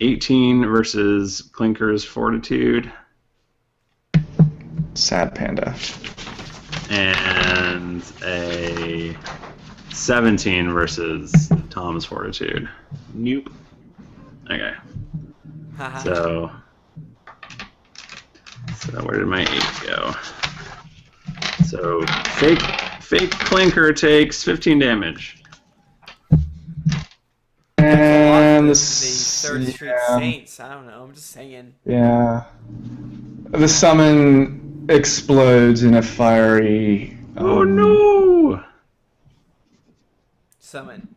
18 versus Clinker's Fortitude. Sad panda. And a 17 versus Tom's Fortitude. Nope. Okay. Haha. So where did my 8 go? So fake Clinker takes 15 damage. And the the Third Street yeah, Saints. I don't know. I'm just saying. yeah. The summon explodes in a fiery Oh no! Summon.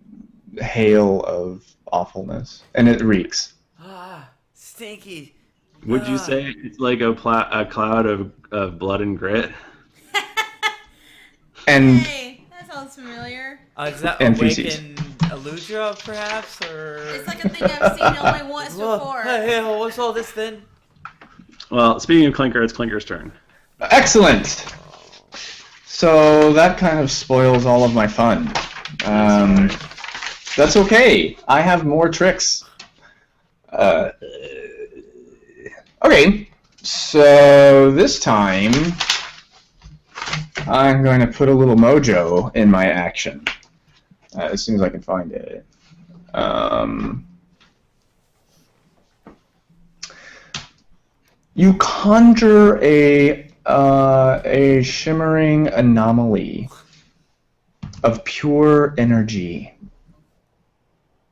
hail of awfulness, and it reeks. Ah, stinky. Would you say it's like a cloud of blood and grit? And Hey, that sounds familiar. Is that And Awaken feces. Eludra, perhaps, or? It's like a thing I've seen only once Whoa, before. hey, what's all this then? Well, speaking of Clinker, it's Clinker's turn. excellent. So that kind of spoils all of my fun. That's okay. I have more tricks. Okay, so this time I'm going to put a little mojo in my action as soon as I can find it. You conjure a shimmering anomaly of pure energy,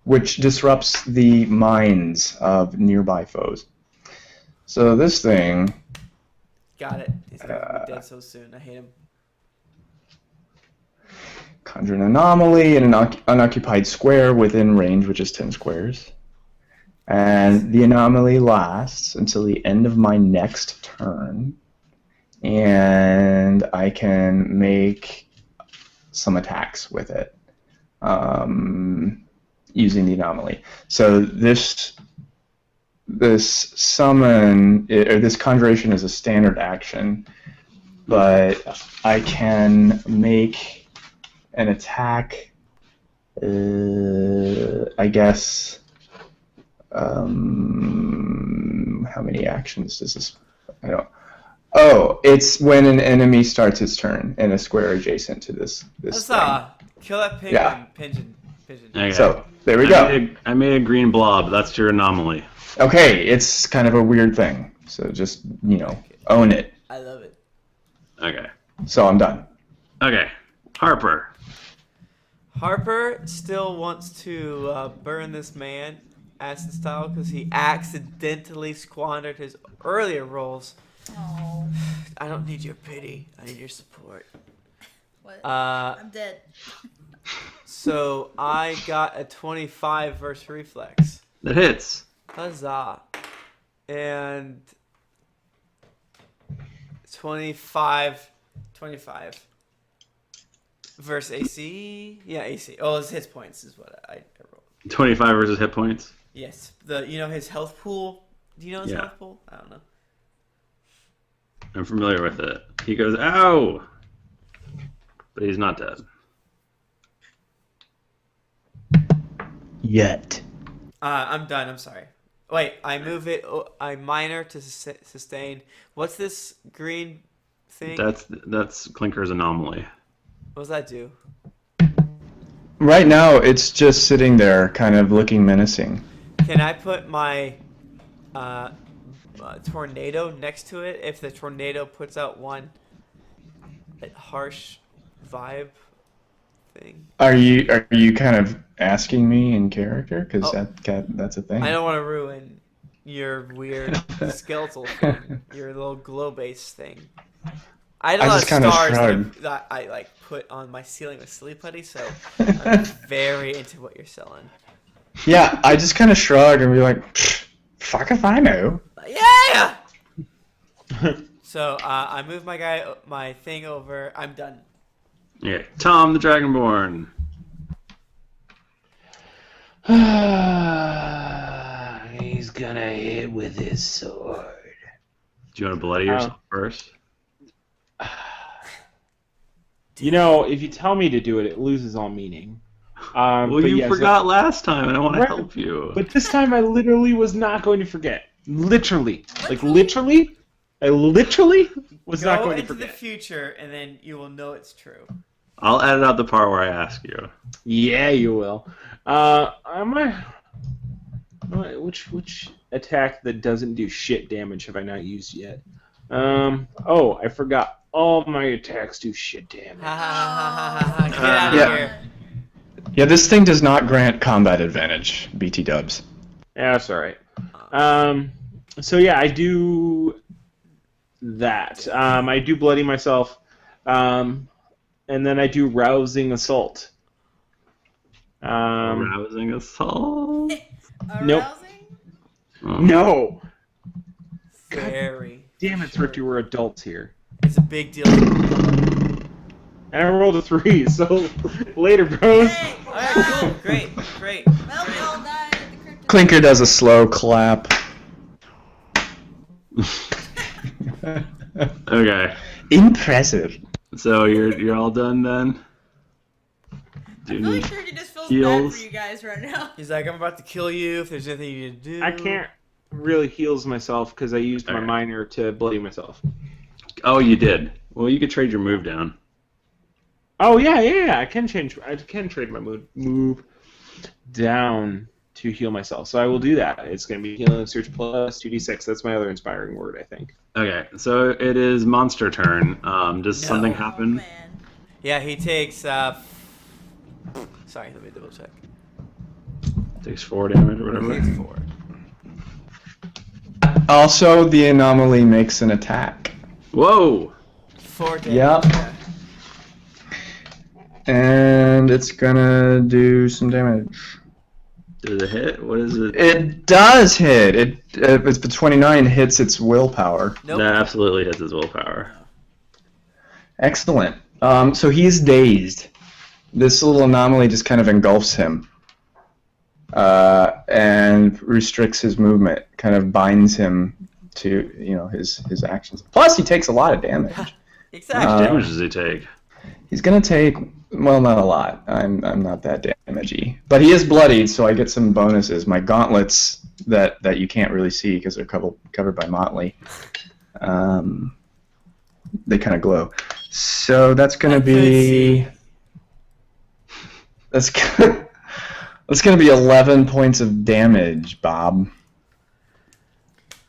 which disrupts the minds of nearby foes. So this thing, Got it. He's gonna be dead so soon. I hate him. conjure an anomaly in an unoccupied square within range, which is 10 squares. And the anomaly lasts until the end of my next turn. And I can make some attacks with it using the anomaly. So this summon, or this conjuration is a standard action, but I can make an attack, I guess, how many actions does this, I don't, oh, it's when an enemy starts its turn in a square adjacent to this thing. Kill that penguin. Yeah. Pigeon. Okay. So, there we go. I made a green blob. That's your anomaly. Okay, it's kind of a weird thing, so just, own it. I love it. Okay. So I'm done. Okay. Harper. Harper still wants to burn this man, acid style, because he accidentally squandered his earlier rolls. Oh, I don't need your pity. I need your support. what? Uh, I'm dead. So I got a 25 versus reflex. That hits. Huzzah. And 25. Versus AC. Yeah, AC. Oh, his hit points is what I rolled. 25 versus hit points. Yes. His health pool. Do you know his health pool? I don't know. I'm familiar with it. He goes, ow! But he's not dead. Yet. I'm done. I'm sorry. Wait, I move it. I minor to sustain. What's this green thing? That's Clinker's anomaly. What does that do? Right now, it's just sitting there, kind of looking menacing. Can I put my tornado next to it if the tornado puts out one harsh vibe thing? Are you kind of asking me in character? Because that's a thing. I don't want to ruin your weird skeletal thing, your little glow-based thing. I had a lot of just kinda stars shrugged. that I put on my ceiling with Silly Putty, so I'm very into what you're selling. Yeah, I just kind of shrug and be like, fuck if I know. Yeah! So I move my thing over. I'm done. Yeah, Tom the Dragonborn. He's gonna hit with his sword. Do you want to bloody yourself first? You know, if you tell me to do it, it loses all meaning. Well, you forgot last time, and I want to Right. help you. But this time I literally was not going to forget. Literally. Like, literally? I literally was not Go going to into the forget. future, and then you will know it's true. I'll edit out the part where I ask you. Yeah, you will. Which attack that doesn't do shit damage have I not used yet? Oh, I forgot. All my attacks do shit damage. Ha ha ha ha ha! Get out of Yeah. here. Yeah, this thing does not grant combat advantage, BT dubs. Yeah, that's alright. So yeah, I do that. I do bloody myself. And then I do rousing assault. Rousing assault. Nope. Oh. No! Very. Damn it, Thrifty, we're adults here. It's a big deal. And I rolled a 3, so later, bros. Hey, All right, cool, great. well, we all died at the crypt. Clinker does a slow clap. Okay, Impressive. so you're all done then. I Do you feel like need Turkey just feels heals? bad for you guys right now. He's like, I'm about to kill you. If there's anything you need to do, I can't really heals myself because I used my Okay. minor to bloody myself. Oh, you did. Well, you could trade your move down. Oh yeah. I can trade my move down to heal myself. So I will do that. It's going to be healing search plus 2d6. That's my other inspiring word, I think. Okay, so it is monster turn. Does something Oh, happen? man. Yeah, he takes. Sorry, let me double check. Takes 4 damage or He whatever. takes 4. Also, the anomaly makes an attack. Whoa! 4 damage. Yep. Yeah. And it's gonna do some damage. Does it hit? What is it? It does hit. It's the 29 hits its willpower. Nope. That absolutely hits his willpower. Excellent. So he's dazed. This little anomaly just kind of engulfs him. And restricts his movement, kind of binds him to his actions. Plus, he takes a lot of damage. Exactly. How much damage does he take? He's gonna take not a lot. I'm not that damagey, but he is bloodied, so I get some bonuses. My gauntlets that you can't really see because they're covered by motley. They kind of glow. So that's gonna be. That's gonna be 11 points of damage, Bob.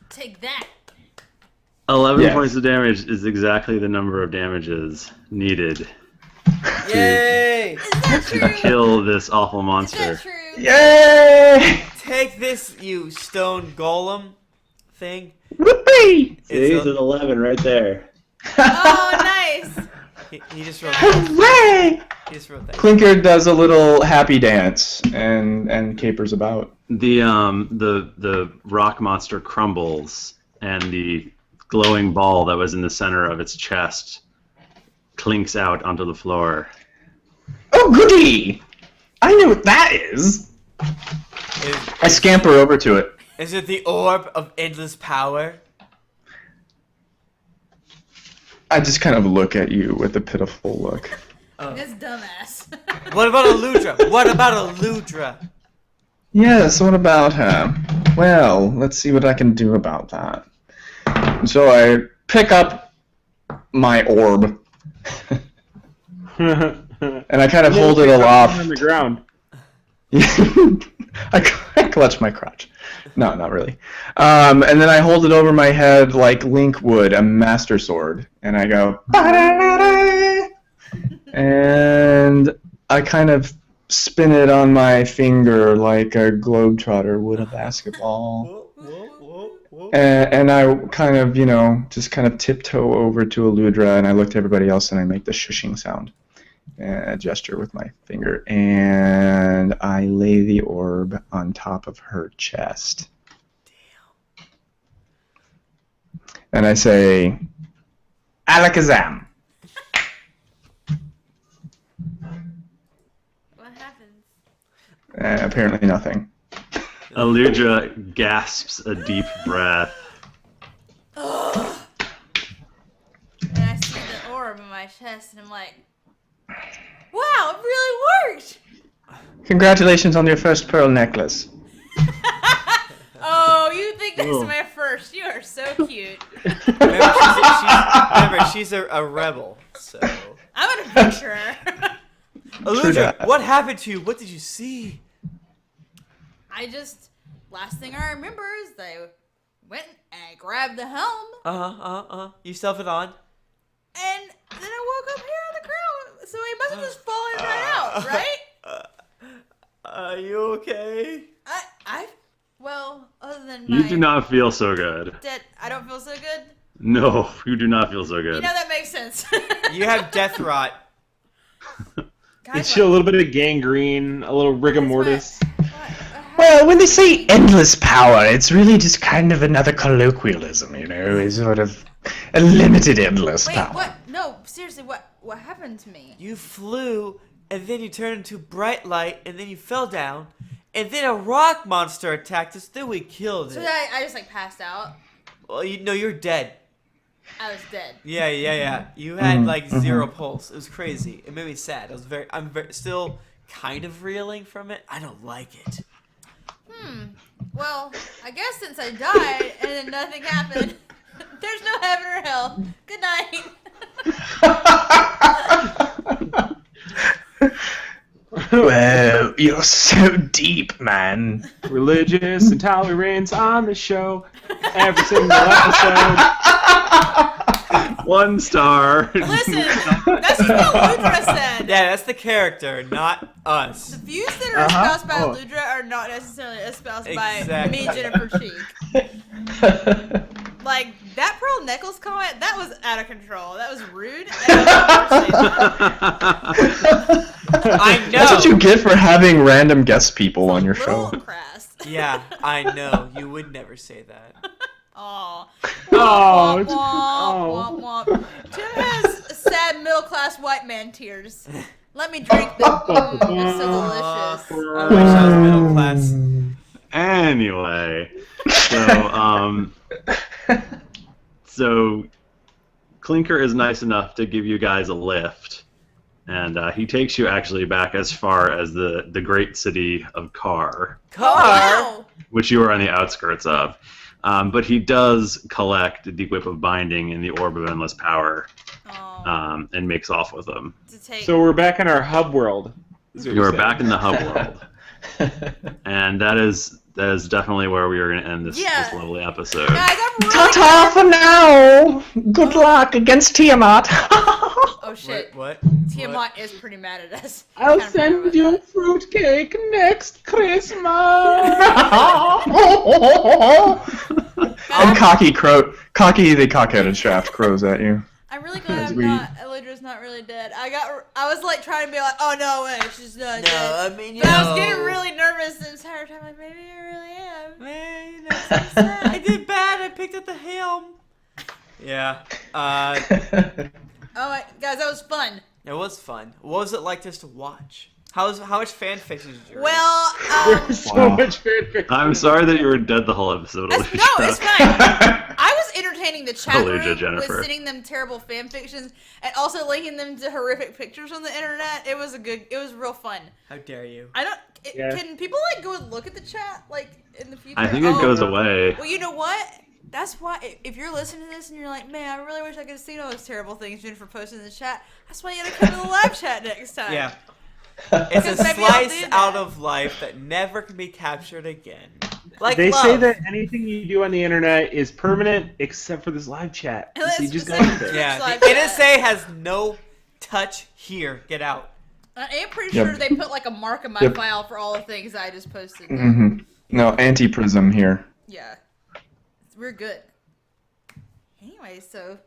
Take that. 11 Yes. points of damage is exactly the number of damages needed Yay! Is that to true? kill this awful Is monster. that true? Yay! Take this, you stone golem thing. Whoopee! See, it's an 11 right there. Oh, nice. He just wrote. Hooray! He just wrote that. Clinker does a little happy dance and capers about. The rock monster crumbles, and the glowing ball that was in the center of its chest clinks out onto the floor. Oh, goody! I know what that is. I scamper over to it. Is it the orb of endless power? I just kind of look at you with a pitiful look. This dumbass. What about Eludra? What about Eludra? Yes, what about her? Well, let's see what I can do about that. So I pick up my orb, and I kind of hold it aloft. On the ground. I clutch my crotch. No, not really. And then I hold it over my head like Link would a Master Sword, and I go, "Ba-da-da-da!" And I kind of spin it on my finger like a globetrotter would a basketball. And I kind of, just kind of tiptoe over to Eludra, and I look to everybody else, and I make the shushing sound. And a gesture with my finger, and I lay the orb on top of her chest. Damn. And I say, Alakazam. What happens? Apparently nothing. Eludra gasps a deep breath. And I see the orb in my chest, and I'm like, wow, it really worked! Congratulations on your first pearl necklace. Oh, you think that's my first? You are so cute. Remember, she's a rebel, so... I'm an adventurer. Eludra, what happened to you? What did you see? Last thing I remember is they went and I grabbed the helm. You stuff it on? And then I woke up here on the ground, so he must have just fallen right out, right? Are you okay? Well, other than You do not feel so good. I don't feel so good. No, you do not feel so good. That makes sense. You have death rot. It's a little bit of gangrene, a little rigor mortis. Well, when they say endless power, it's really just kind of another colloquialism, It's sort of a limited endless Wait, power. what? No, seriously, what happened to me? You flew, and then you turned into bright light, and then you fell down, and then a rock monster attacked us, then we killed So it. that I just passed out. Well, you're dead. I was dead. Yeah. You had zero pulse. It was crazy. It made me sad. I'm still kind of reeling from it. I don't like it. Well, I guess since I died and then nothing happened, there's no heaven or hell. Good night. Well, you're so deep, man. Religious intolerance on the show. Every single episode. 1 star. Listen, that's just what Ludra said. Yeah, that's the character, not us. The views that are espoused by Ludra are not necessarily espoused by me, Jennifer Cheek. Like, that pearl necklace comment, that was out of control. That was rude. I know. That's what you get for having random guest people on your show. Crass. Yeah, I know. You would never say that. Aw. Oh, Womp, womp, womp. Tim has sad middle-class white man tears. Let me drink them. It's so delicious. I wish I was middle class. Anyway, so Clinker is nice enough to give you guys a lift, and he takes you actually back as far as the great city of Kar, Wow. which you are on the outskirts of. But he does collect the Whip of Binding and the Orb of Endless Power, and makes off with them. So we're back in our hub world. You are back in the hub world, and that is definitely where we are going to end this lovely episode. Guys, I'm really Ta-ta for now! Good luck against Tiamat! Oh shit. What? Tiamat is pretty mad at us. I'll send you fruitcake next Christmas. And Cocky the cock-headed shaft crows at you. I'm really glad Eludra's not really dead. I was like trying to be like, oh no way, she's not dead. No, I mean, But I was getting really nervous the entire time, like maybe I really am. Man, that's so sad. I did bad. I picked up the helm. Yeah. Oh my, guys, that was fun. It was fun. What was it like just to watch? How much fan fiction did you read? Well, There's so much fanfiction. I'm sorry that you were dead the whole episode. no, it's fine. I was entertaining the chat Elijah, room Jennifer. with sending them terrible fan fictions and also linking them to horrific pictures on the internet. It was real fun. How dare you? Can people like go and look at the chat like in the future? I think it goes away. Well, you know what? That's why if you're listening to this and you're like, man, I really wish I could have seen all those terrible things Jennifer posted in the chat. That's why you gotta come to the live chat next time. Yeah. It's a Because maybe I'll do slice that. out of life that never can be captured again. Like They love. say that anything you do on the internet is permanent except for this live chat. And that's So you just go specific with to it. Yeah, live the chat. NSA has no touch here. Get out. I am pretty Yep. sure they put like a mark in my Yep. file for all the things I just posted. Hmm. No, anti-prism here. Yeah. We're good. Anyway, so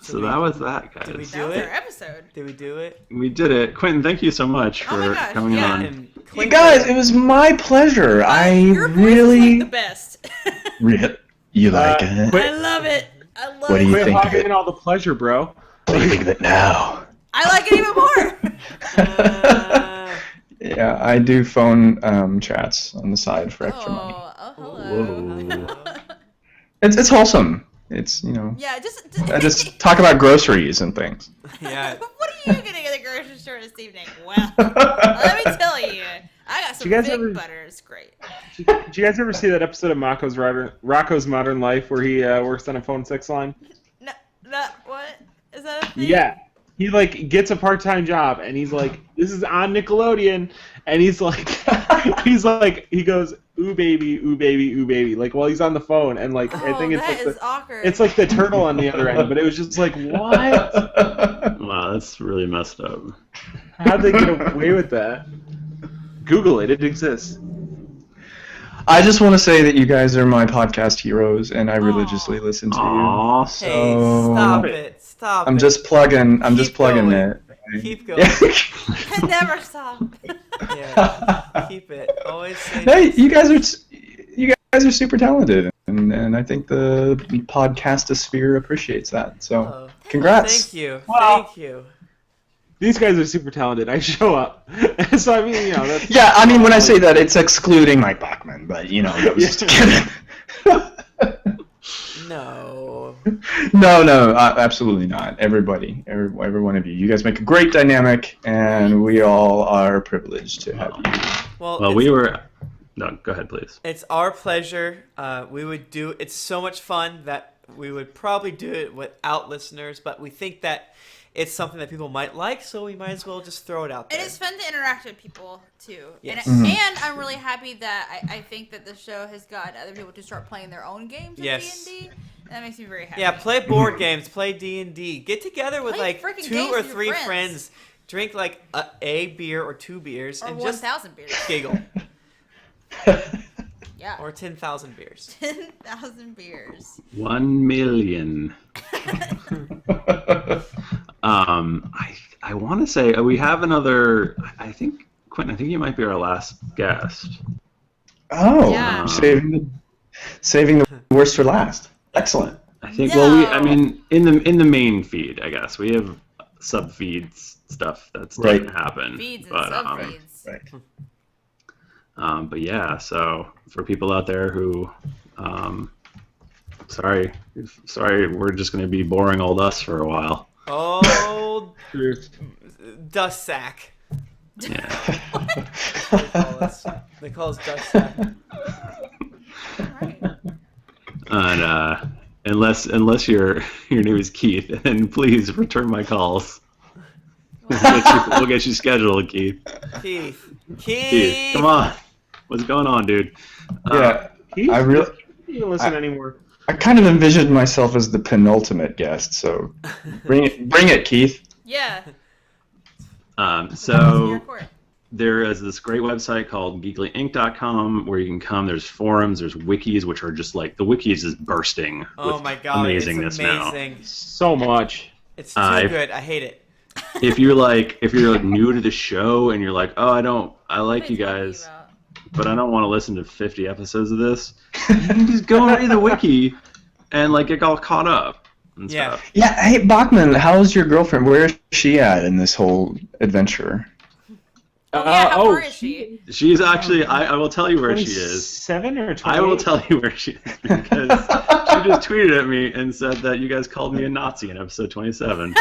So that was that, Did we guys. that do was it? our episode. Did we do it? We did it. Quentin, thank you so much Oh my for gosh, coming yeah. on. And You Clinker- guys, it was my pleasure. Your voice is really, like the best. you like it? Quit- I love it. I love What do it. you Quit think of hogging it? in all the pleasure, bro. What do you think of it now? I like it even more. Yeah, I do phone chats on the side for extra money. Oh, hello. Whoa. It's wholesome. It's Yeah, just. I just talk about groceries and things. Yeah. What are you getting at the grocery store this evening? Well, let me tell you, I got some You guys big ever- butter. It's great. Did you guys ever see that episode of Rocco's Modern Life where he works on a phone sex line? No, what is that? A thing? Yeah. He like gets a part-time job and he's like, this is on Nickelodeon, and he's like, he goes, ooh baby, ooh baby, ooh baby, like while he's on the phone, and like I think it's that like is awkward. it's like the turtle on the other end, but it was just like, what? Wow, that's really messed up. How'd they get away with that? Google it, it exists. I just want to say that you guys are my podcast heroes, and I religiously listen to you. Aww. So Hey, stop it. Stop I'm it. just plugging. I'm just Keep plugging going. it. Keep going. Can never stop. Yeah. Keep it. Always say Hey, this. you guys are super talented, and I think the podcastosphere appreciates that. So, Oh, congrats. thank you. Wow. Thank you. These guys are super talented. I show up. So I mean, that's Yeah, I mean when I say that, it's excluding Mike Bachman, but that was just kidding. No. No, absolutely not. Every one of you. You guys make a great dynamic, and we all are privileged to have you. Well, Well, we were. No, go ahead, please. It's our pleasure. We would do. It's so much fun that we would probably do it without listeners, but we think that it's something that people might like, so we might as well just throw it out there. It is fun to interact with people too, Yes. and I'm really happy that I think that the show has gotten other people to start playing their own games of Yes. D&D. That makes me very happy. Yeah, play board games, play D&D. Get together with Play like freaking 2 games or with your 3 friends. friends. Drink like a beer or 2 beers or and just 1,000 beers. giggle. Yeah, Or 10,000 beers. 10,000 beers. 1 million. I want to say we have another. I think Quentin. I think you might be our last guest. Oh, Yeah. saving the worst for last. Excellent. I think. No. Well, I mean, in the main feed, I guess we have sub feeds stuff that's Right. doesn't happen. Feeds and but, sub-feeds. Right. But yeah, so for people out there who, sorry, we're just gonna be boring old us for a while. Oh, Truth. dust sack. Yeah. They call us dust sack. Alright. And unless your name is Keith, then please return my calls. We'll get you scheduled, Keith. Keith. Keith, come on. What's going on, dude? Yeah, He I really, you don't listen anymore. I kind of envisioned myself as the penultimate guest. So, bring it, Keith. Yeah. So Your court. there is this great website called geeklyinc.com where you can come. There's forums, there's wikis, which are just like the wikis is bursting. Oh with my god, amazingness it's now. amazing. So much. It's too I've- good. I hate it. If you're like new to the show and you're like, I like you guys, but I don't want to listen to 50 episodes of this, you can just go and read the wiki and like get all caught up. and Yeah. stuff. Yeah, hey, Bachman, how's your girlfriend? Where is she at in this whole adventure? Oh, yeah, how far is she? She's actually, I will tell you where she is. 27 or 28? I will tell you where she is because she just tweeted at me and said that you guys called me a Nazi in episode 27. In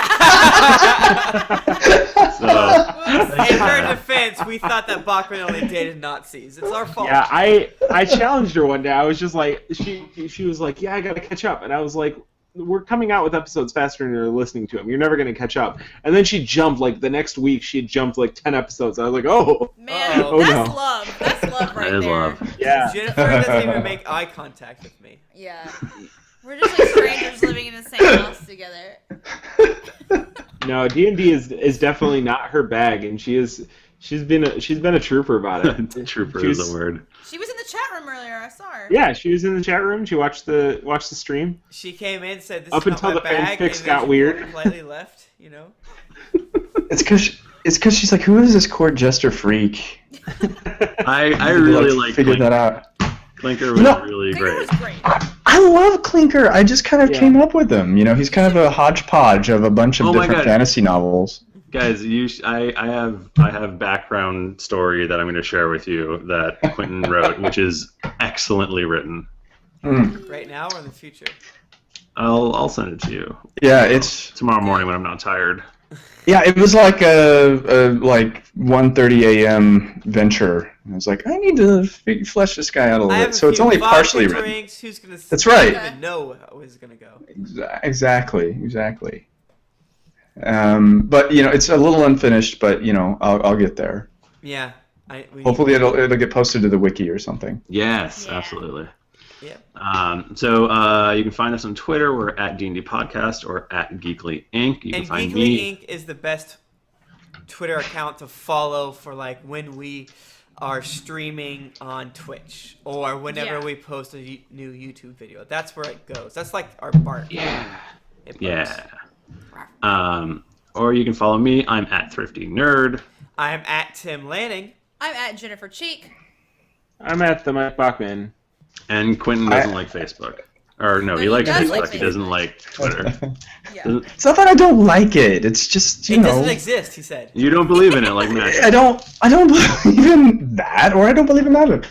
her defense, we thought that Bachman only dated Nazis. It's our fault. Yeah, I challenged her one day. I was just like, she was like, yeah, I gotta catch up, and I was like, we're coming out with episodes faster than you're listening to them. You're never gonna catch up. And then she jumped like the next week. She had jumped like 10 episodes. I was like, oh, Man, oh, that's no. love. That's love right That is there. love. Yeah. Jennifer doesn't even make eye contact with me. Yeah. We're just like strangers living in the same house together. No, D&D is definitely not her bag, and she's been a trooper about it. Trooper is the word. She was in the chat room earlier. I saw her. Yeah, she was in the chat room. She watched the stream. She came in, said this Up is not until my the bag, fanfics and got then she weird. politely left, you know? It's because she's like, who is this court jester freak? I really like figured that out. Clinker was really Clinker great. was great. I love Clinker. I just kind of came up with him. You know, he's kind of a hodgepodge of a bunch of Oh my different God. fantasy novels. Guys, I have background story that I'm going to share with you that Quentin wrote, which is excellently written. Right now or in the future? I'll send it to you Yeah, it's tomorrow morning when I'm not tired. it was like a like 1:30 a.m. venture. I was like, I need to flesh this guy out a I little have bit. a So it's few only vodka partially written. drinks. Who's gonna? That's right. I don't even know how it's gonna go. Exactly. But you know, it's a little unfinished. But you know, I'll get there. Yeah. Hopefully, it'll get posted to the wiki or something. Yes, Yeah. absolutely. Yeah. So you can find us on Twitter. We're at D&D Podcast or at Geekly Inc. You can And find Geekly me. Inc. is the best Twitter account to follow for like when we are streaming on Twitch or whenever Yeah. we post a new YouTube video. That's where it goes. That's like our bark. Yeah. It barks. Yeah. Or you can follow me. I'm at Thrifty Nerd. I'm at Tim Lanning. I'm at Jennifer Cheek. I'm at the Mike Bachman. And Quentin doesn't like Facebook. Or no, he he likes does Facebook. like He doesn't Facebook. like Twitter. Yeah. It's not that I don't like it. It's just you It know. doesn't exist, he said. You don't believe in it like magic. I don't believe in that, or I don't believe in that.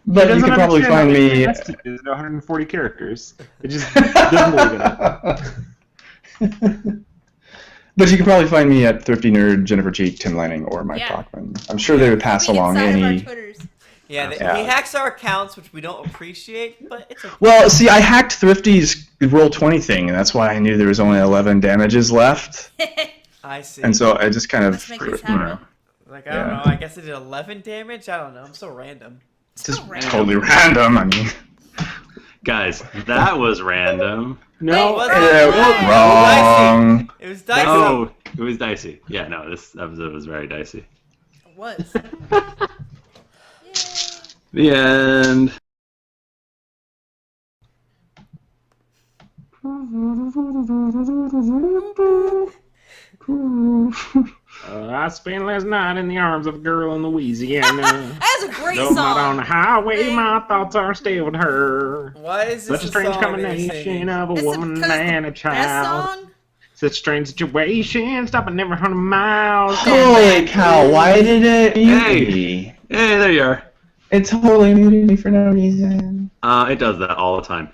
But you can probably find me. It's 140 characters. It just doesn't believe in it. But you can probably find me at Thrifty Nerd, Jennifer Cheek, Tim Lanning, or Mike Yeah. Bachman. I'm sure they would pass Maybe along inside of our any. Twitters. Yeah, Yeah. he hacks our accounts, which we don't appreciate, but it's okay. Well, see, I hacked Thrifty's Roll20 thing, and that's why I knew there was only 11 damages left. I see. And so I just kind of, Let's make this you know, happen. Like, I don't Yeah. know. I guess I did 11 damage? I don't know. I'm so random. just random. totally random. I mean, Guys, that was random. No, Wait, yeah, what? wrong. It was dicey. Oh, it was dicey. Yeah, no, this episode was very dicey. It was. The end. I spent last night in the arms of a girl in Louisiana. That's a great Though not on the song. highway, my thoughts are still with her. Why is this Such a a strange song that you're combination singing? of a It's woman because and a Best child. song? Such strange situation, stopping every 100 miles. Holy cow, why did it mute me? Hey, there you are. It totally muted me for no reason. It does that all the time.